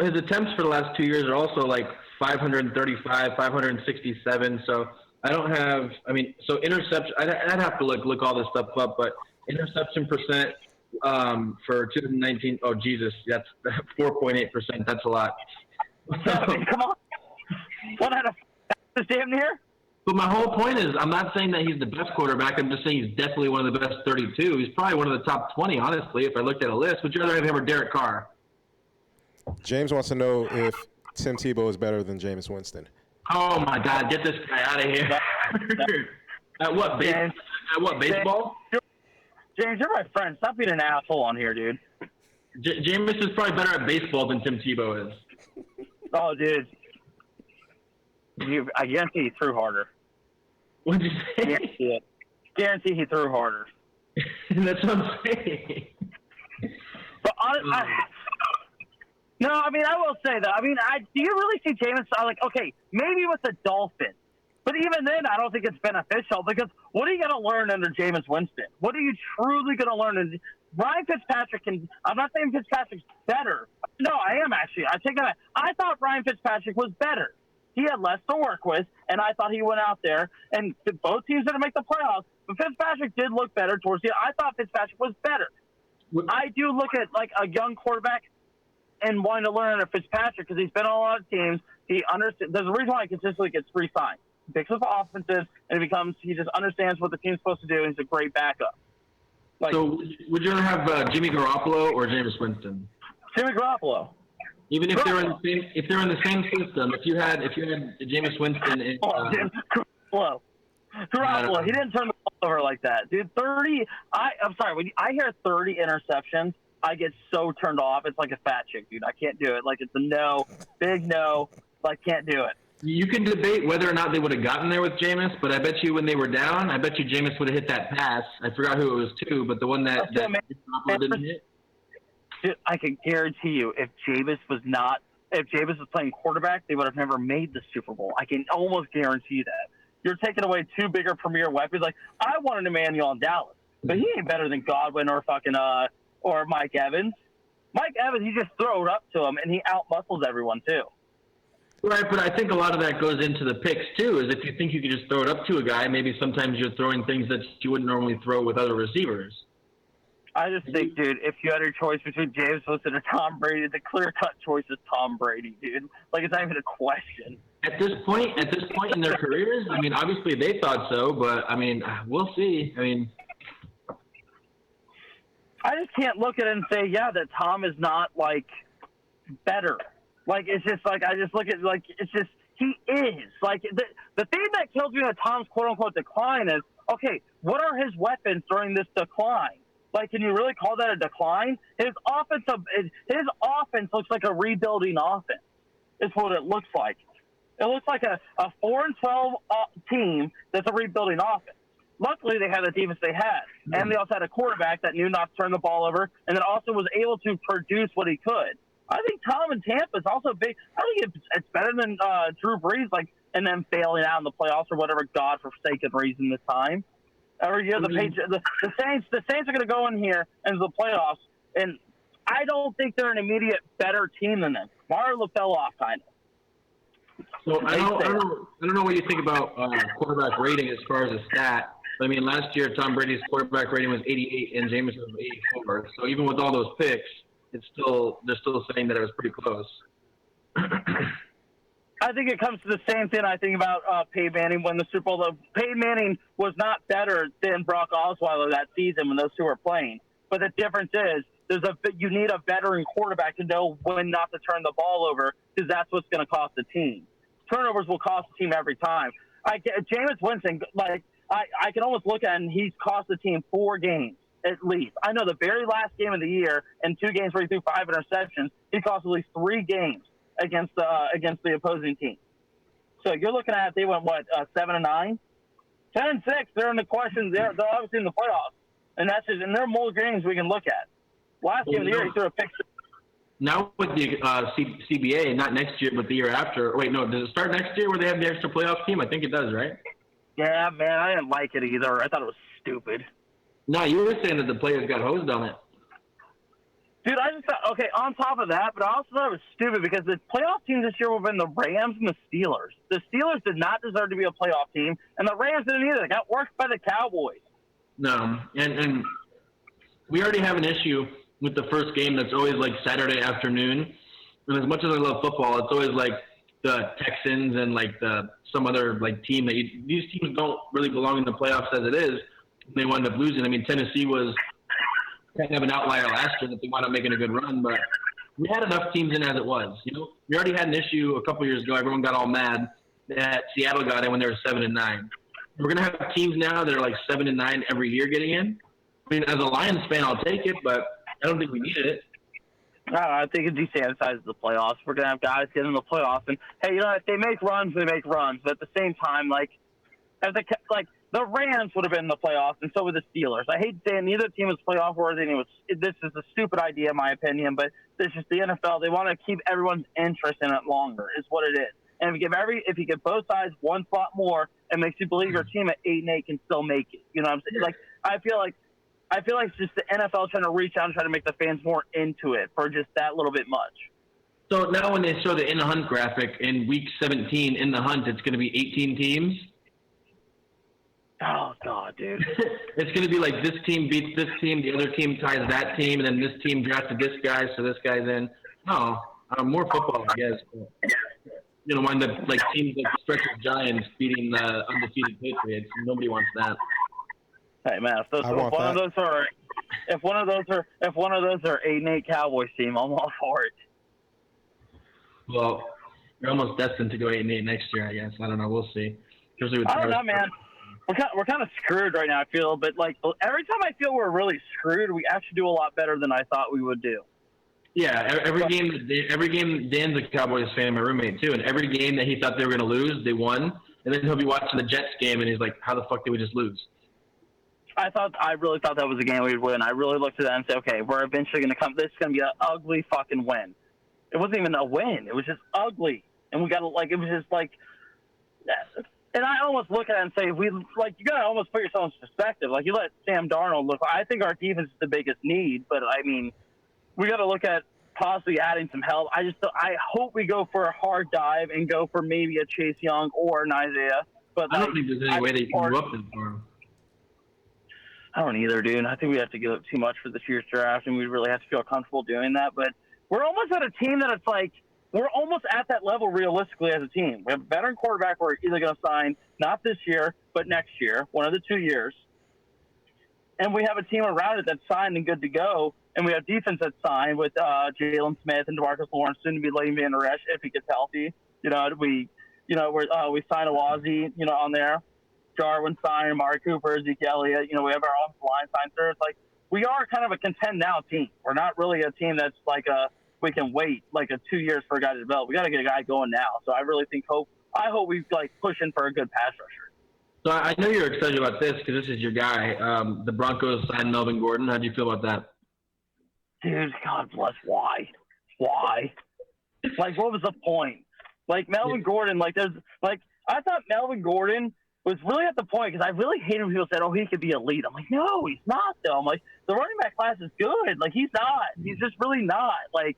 his attempts for the last 2 years are also like 535, 567. So I don't have. I mean, so interception. I'd have to look all this stuff up, but interception percent for 2019. Oh Jesus, that's 4.8%. That's a lot. I mean, come on. What out of damn near? But my whole point is, I'm not saying that he's the best quarterback. I'm just saying he's definitely one of the best 32. He's probably one of the top 20, honestly, if I looked at a list. Would you rather have him or Derek Carr? James wants to know if Tim Tebow is better than Jameis Winston. Oh, my God. Get this guy out of here. At what, baseball? James, you're my friend. Stop being an asshole on here, dude. Jameis is probably better at baseball than Tim Tebow is. Oh, dude. I guarantee he threw harder. What'd you say? Guarantee he threw harder. That's what I'm saying. But no, I mean, I will say that. I mean, do you really see Jameis? Like, okay, maybe with the Dolphins, but even then, I don't think it's beneficial because what are you going to learn under Jameis Winston? What are you truly going to learn? Ryan Fitzpatrick I'm not saying Fitzpatrick's better. No, I am actually. I take that back. I thought Ryan Fitzpatrick was better. He had less to work with, and I thought he went out there, and both teams didn't make the playoffs, but Fitzpatrick did look better towards the end. I thought Fitzpatrick was better. I do look at, like, a young quarterback and wanting to learn under Fitzpatrick because he's been on a lot of teams. He understands. There's a reason why he consistently gets re-signed. He picks up offenses, and he just understands what the team's supposed to do, and he's a great backup. Like, so would you rather have Jimmy Garoppolo or Jameis Winston? Jimmy Garoppolo. Even if they're in the same system, if you had Jameis Winston and Garoppolo, he didn't turn the ball over like that, dude. 30. I'm sorry. When I hear 30 interceptions, I get so turned off. It's like a fat chick, dude. I can't do it. Like, it's a no, big no. Like, can't do it. You can debate whether or not they would have gotten there with Jameis, but I bet you when they were down, I bet you Jameis would have hit that pass. I forgot who it was to, but the one that didn't hit. Dude, I can guarantee you, if Jameis was playing quarterback, they would have never made the Super Bowl. I can almost guarantee that. You're taking away two bigger premier weapons. Like, I wanted Emmanuel in Dallas, but he ain't better than Godwin or or Mike Evans. Mike Evans, you just throw it up to him, and he out-muscles everyone, too. Right, but I think a lot of that goes into the picks, too, is if you think you can just throw it up to a guy, maybe sometimes you're throwing things that you wouldn't normally throw with other receivers. I just think, dude, if you had a choice between James Winston and Tom Brady, the clear-cut choice is Tom Brady, dude. Like, it's not even a question. At this point in their careers, I mean, obviously they thought so, but, I mean, we'll see. I mean, I just can't look at it and say, yeah, that Tom is not, like, better. Like, it's just, like, I just look at, like, it's just, he is. Like, the thing that kills me with Tom's quote-unquote decline is, okay, what are his weapons during this decline? Like, can you really call that a decline? His offense looks like a rebuilding offense, is what it looks like. It looks like a 4-12 team that's a rebuilding offense. Luckily, they had the defense they had, and they also had a quarterback that knew not to turn the ball over, and then also was able to produce what he could. I think Tom in Tampa is also big. I think it's better than Drew Brees, like, and then failing out in the playoffs or whatever godforsaken reason this time. Every year, the Saints are going to go in here into the playoffs, and I don't think they're an immediate better team than them. Mario fell off, kind of. So I don't know what you think about quarterback rating as far as a stat. I mean, last year Tom Brady's quarterback rating was 88 and Jameis was 84. So even with all those picks, they're still saying that it was pretty close. I think it comes to the same thing I think about Peyton Manning when the Super Bowl. Peyton Manning was not better than Brock Osweiler that season when those two were playing. But the difference is you need a veteran quarterback to know when not to turn the ball over because that's what's going to cost the team. Turnovers will cost the team every time. Jameis Winston, like, I can almost look at it and he's cost the team 4 games at least. I know the very last game of the year and 2 games where he threw 5 interceptions, he cost at least 3 games against the opposing team. So you're looking at they went 7-9, 10-6. They're in the questions. They're obviously in the playoffs, and that's just, and there are more games we can look at. Last game of the year, he threw a pick. Now with the CBA, not next year, but the year after. Wait, no, does it start next year where they have the extra playoff team? I think it does, right? Yeah, man, I didn't like it either. I thought it was stupid. No, you were saying that the players got hosed on it. Dude, I just thought, okay, on top of that, but I also thought it was stupid because the playoff teams this year would have been the Rams and the Steelers. The Steelers did not deserve to be a playoff team, and the Rams didn't either. They got worked by the Cowboys. No, and we already have an issue with the first game that's always like Saturday afternoon. And as much as I love football, it's always like the Texans and like some other like team that these teams don't really belong in the playoffs as it is. They wound up losing. I mean, Tennessee was kind of an outlier last year that they wound up making a good run, but we had enough teams in as it was. You know, we already had an issue a couple years ago. Everyone got all mad that Seattle got in when they were 7-9. We're gonna have teams now that are like 7-9 every year getting in. I mean, as a Lions fan, I'll take it, but I don't think we needed it. I think it desanitizes the playoffs. We're going to have guys get in the playoffs. And, hey, you know, if they make runs, they make runs. But at the same time, the Rams would have been in the playoffs, and so would the Steelers. I hate saying neither team was playoff worthy. This is a stupid idea, in my opinion, but this is the NFL. They want to keep everyone's interest in it longer, is what it is. And if you give both sides one spot more, it makes you believe your team at 8-8 can still make it. You know what I'm saying? Like, I feel like it's just the NFL trying to reach out and try to make the fans more into it for just that little bit much. So now when they show the in the hunt graphic in week 17 in the hunt, it's going to be 18 teams. Oh God, dude! It's going to be like this team beats this team, the other team ties that team, and then this team drafted this guy, so this guy's in. No, more football, I guess. You know, wind up like teams like the Stretcher Giants beating the undefeated Patriots. Nobody wants that. Hey man, if one of those are 8-8 Cowboys team, I'm all for it. Well, you're almost destined to go 8-8 next year, I guess. I don't know. We'll see. Especially with I don't know, man. We're kind of screwed right now, I feel. But, like, every time I feel we're really screwed, we actually do a lot better than I thought we would do. Yeah, every game, Dan's a Cowboys fan, my roommate too, and every game that he thought they were going to lose, they won. And then he'll be watching the Jets game, and he's like, "How the fuck did we just lose?" I really thought that was a game we'd win. I really looked at that and said, okay, we're eventually going to come. This is going to be an ugly fucking win. It wasn't even a win. It was just ugly, and we got to it was just like. And I almost look at it and say, you got to almost put yourself in perspective. Like, you let Sam Darnold look. I think our defense is the biggest need, but I mean, we got to look at possibly adding some help. I hope we go for a hard dive and go for maybe a Chase Young or an Isaiah. But I don't think there's any way that you can go up this far. I don't either, dude. I think we have to give up too much for this year's draft, and we really have to feel comfortable doing that. But we're almost at a team that it's like we're almost at that level realistically as a team. We have a veteran quarterback we're either going to sign, not this year, but next year, one of the 2 years. And we have a team around it that's signed and good to go. And we have defense that's signed with Jalen Smith and DeMarcus Lawrence, soon to be Leighton Van Der Esch if he gets healthy. We signed Awazi, on there. Jarwin signed, Amari Cooper, Ezekiel Elliott. We have our offensive line signed there. It's like we are kind of a contend now team. We're not really a team that's like we can wait like 2 years for a guy to develop. We got to get a guy going now. So I really I hope we pushing for a good pass rusher. So I know you're excited about this because this is your guy. The Broncos signed Melvin Gordon. How do you feel about that? Dude, God bless. Why? Like, what was the point? Like, Melvin Gordon, I thought Melvin Gordon was really at the point because I really hated when people said, "Oh, he could be elite." I'm like, no, he's not. Though I'm like, the running back class is good. Like, he's not. He's just really not. Like,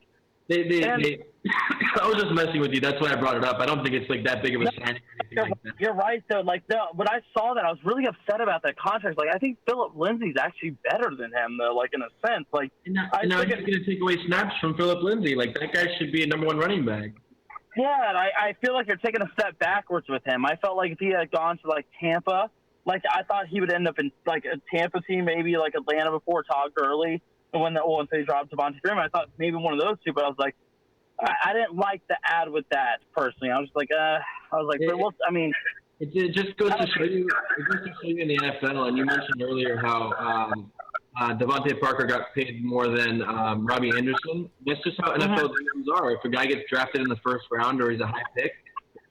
I was just messing with you. That's why I brought it up. I don't think it's like that big of a signing or anything like that. You're right, though. Like, when I saw that, I was really upset about that contract. Like, I think Philip Lindsay's actually better than him, though. Like, in a sense, like, now he's going to take away snaps from Philip Lindsay. Like, that guy should be a number one running back. Yeah, and I feel like you're taking a step backwards with him. I felt like if he had gone to Tampa, I thought he would end up in a Tampa team, maybe Atlanta before Todd Gurley, and once they dropped Devontae Freeman, I thought maybe one of those two. But I was like, I didn't like the ad with that personally. I was like, It just goes to show you. It goes to show you in the NFL, and you mentioned earlier how Devontae Parker got paid more than Robbie Anderson. That's just how NFL teams are. If a guy gets drafted in the first round or he's a high pick,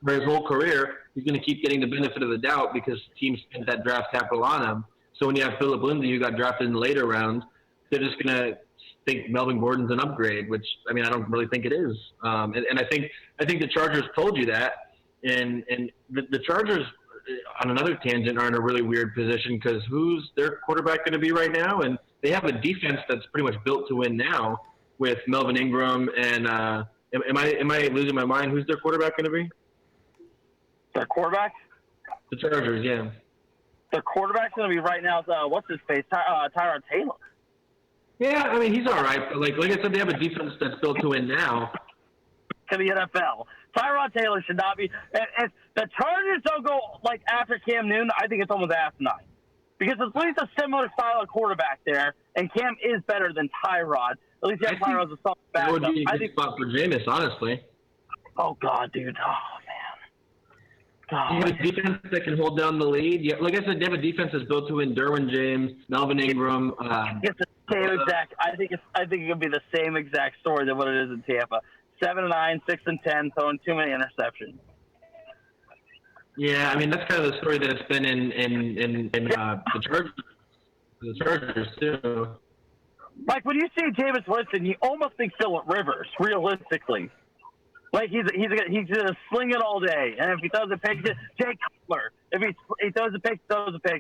for his whole career, he's going to keep getting the benefit of the doubt because teams spent that draft capital on him. So when you have Philip Lindsay, who got drafted in the later rounds, they're just going to think Melvin Gordon's an upgrade, which, I mean, I don't really think it is. And I think the Chargers told you that. And the Chargers, on another tangent, are in a really weird position because who's their quarterback going to be right now? And they have a defense that's pretty much built to win now with Melvin Ingram and am I losing my mind? Who's their quarterback going to be? Their quarterback? The Chargers, yeah. Their quarterback's going to be right now, what's his face? Tyrod Taylor. Yeah, I mean, he's all right. But like I said, they have a defense that's built to win now. To the NFL. Tyrod Taylor should not be. If the Chargers don't go after Cam Newton, I think it's almost asinine. Because at least a similar style of quarterback there, and Cam is better than Tyrod. At least Tyrod's a solid backup. That would be a good spot for Jameis, honestly. Oh, God, dude. Oh, man. God. You have a defense that can hold down the lead. Yeah, like I said, they have a defense that's built to win. Derwin James, Melvin Ingram. It's the same exact. I think it could be the same exact story than what it is in Tampa. 7-9, 6-10, throwing too many interceptions. Yeah, I mean that's kind of the story that it's been in the Chargers. The Chargers too. Like when you see Jameis Winston, you almost think Phillip Rivers. Realistically, like he's gonna sling it all day, and if he throws a pick, Jay Cutler. If he throws a pick,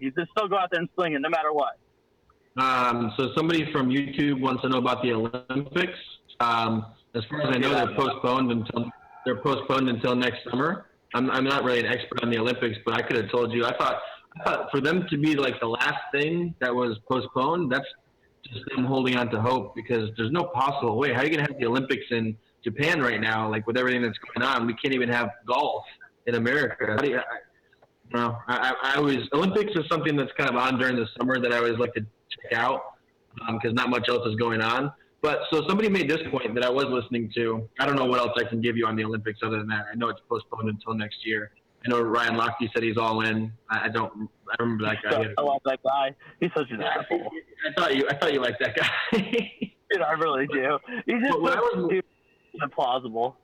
he's just still go out there and sling it no matter what. So somebody from YouTube wants to know about the Olympics. As far as I know, they're postponed until next summer. I'm not really an expert on the Olympics, but I could have told you. I thought for them to be like the last thing that was postponed, that's just them holding on to hope because there's no possible way. How are you going to have the Olympics in Japan right now? Like with everything that's going on, we can't even have golf in America. Olympics is something that's kind of on during the summer that I always like to check out because not much else is going on. But so somebody made this point that I was listening to. I don't know what else I can give you on the Olympics other than that. I know it's postponed until next year. I know Ryan Lochte said he's all in. I remember that guy. I love that guy. He's such an asshole. I thought you liked that guy. Dude, I really do. He's just implausible.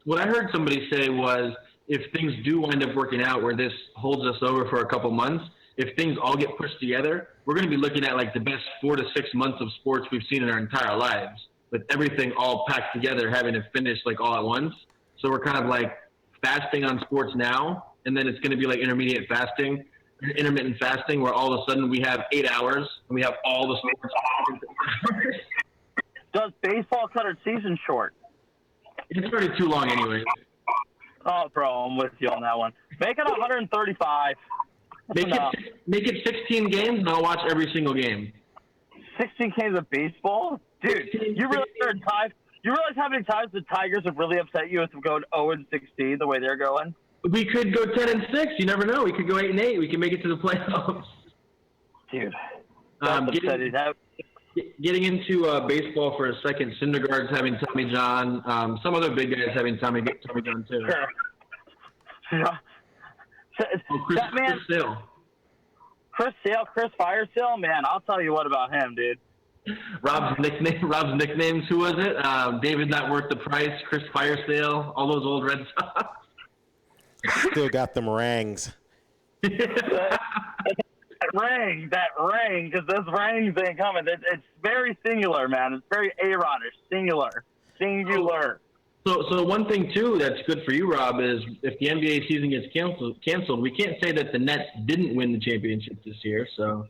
What I heard somebody say was, if things do wind up working out where this holds us over for a couple months, if things all get pushed together, we're going to be looking at like the best 4 to 6 months of sports we've seen in our entire lives, with everything all packed together, having to finish like all at once. So we're kind of like fasting on sports now, and then it's going to be like intermittent fasting, where all of a sudden we have 8 hours and we have all the sports. Does baseball cut its season short? It's already too long anyway. Oh, bro, I'm with you on that one. Make it 135. Make it 16 games, and I'll watch every single game. 16 games of baseball? Dude, you realize how many times the Tigers have really upset you if we go 0-16 the way they're going? We could go 10-6. You never know. We could go 8-8. We can make it to the playoffs. Dude, getting into baseball for a second, Syndergaard's having Tommy John. Some other big guys having Tommy John too. Sure. Yeah. Chris Sale. Chris Firesale, man, I'll tell you what about him, dude. Rob's nicknames, who was it? David Not Worth the Price, Chris Firesale, all those old Red Sox. Still got them rangs. that ring, because this ring thing coming, it's very singular, man. It's very A-Rodish, singular. So one thing, too, that's good for you, Rob, is if the NBA season gets canceled, we can't say that the Nets didn't win the championship this year. So.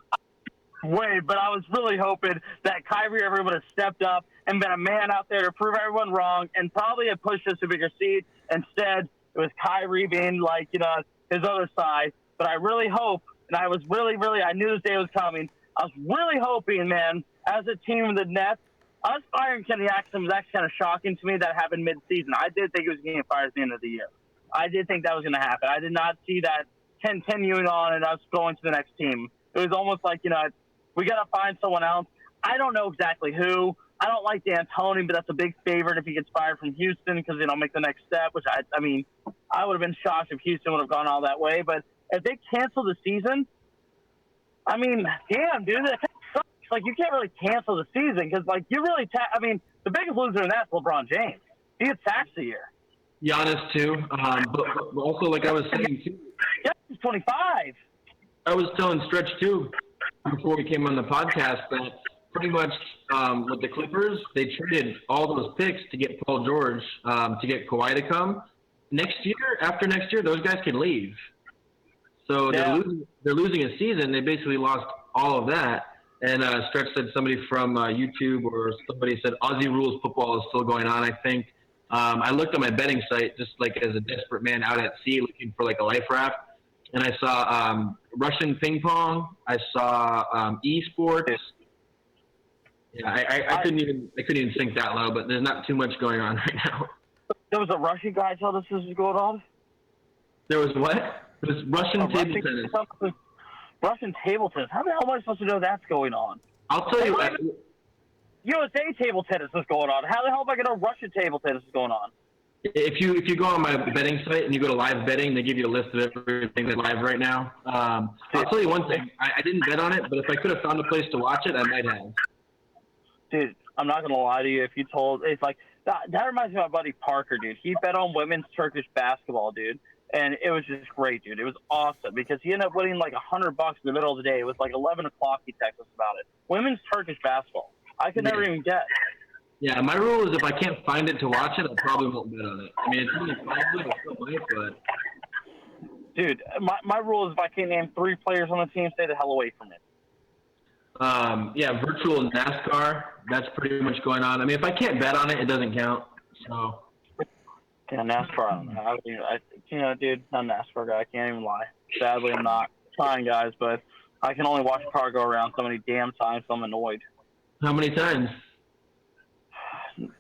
Wait, but I was really hoping that Kyrie Irving would have stepped up and been a man out there to prove everyone wrong and probably have pushed us to a bigger seed. Instead, it was Kyrie being like, his other side. But I really hope, and I was I knew this day was coming. I was really hoping, man, as a team of the Nets, us firing Kenny Atkinson was actually kind of shocking to me that happened mid-season. I did think it was getting fired at the end of the year. I did think that was going to happen. I did not see that continuing on and us going to the next team. It was almost like, we got to find someone else. I don't know exactly who. I don't like D'Antoni, but that's a big favorite if he gets fired from Houston because, make the next step, which I would have been shocked if Houston would have gone all that way. But if they cancel the season, damn, dude, that sucks. Like, you can't really cancel the season because, you really the biggest loser in that's LeBron James. He gets taxed a year. Giannis, too. But also, like I was saying, too. Yeah, he's 25. I was telling Stretch, too, before we came on the podcast, that pretty much with the Clippers, they traded all those picks to get Paul George, to get Kawhi to come. After next year, those guys can leave. So they're losing a season. They basically lost all of that. And Stretch said somebody from YouTube or somebody said Aussie Rules football is still going on, I think. I looked on my betting site just like as a desperate man out at sea looking for like a life raft. And I saw Russian ping pong. I saw esports. Yeah, I couldn't even think that low, but there's not too much going on right now. There was a Russian guy told us this was going on? There was what? It was Russian table tennis. Russian table tennis. How the hell am I supposed to know that's going on? I'll tell you what. USA table tennis is going on. How the hell am I going to know Russian table tennis is going on? If you go on my betting site and you go to live betting, they give you a list of everything that's live right now. I'll tell you one thing. I didn't bet on it, but if I could have found a place to watch it, I might have. Dude, I'm not going to lie to you. It's like, that reminds me of my buddy Parker, dude. He bet on women's Turkish basketball, dude. And it was just great, dude. It was awesome because he ended up winning like $100 in the middle of the day. It was like 11 o'clock. He texted us about it. Women's Turkish basketball. I could never even guess. Yeah, my rule is if I can't find it to watch it, I probably won't bet on it. I mean, it's only possible, I still might, but. Dude, my rule is if I can't name 3 players on the team, stay the hell away from it. Yeah, virtual NASCAR, that's pretty much going on. I mean, if I can't bet on it, it doesn't count. So. Yeah, NASCAR, I don't know. Dude, I'm a NASCAR guy. I can't even lie. Sadly, I'm not trying, guys, but I can only watch a car go around so many damn times, so I'm annoyed. How many times?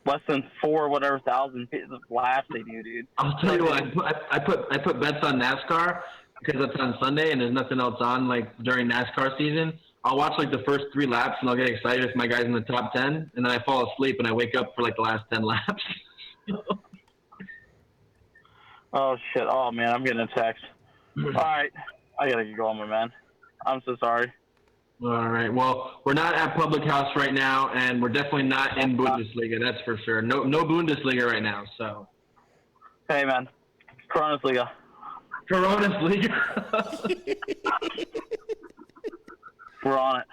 Less than 4,000 laps they do, dude. I'll tell you what, I put bets on NASCAR because it's on Sunday and there's nothing else on like during NASCAR season. I'll watch like the first 3 laps and I'll get excited if my guy's in the top 10, and then I fall asleep and I wake up for like the last 10 laps. Oh shit! Oh man, I'm getting a text. All right, I gotta get going, my man. I'm so sorry. All right. Well, we're not at Public House right now, and we're definitely not in Bundesliga. That's for sure. No Bundesliga right now. So. Hey, man. Coronas Liga. Coronas Liga. We're on it.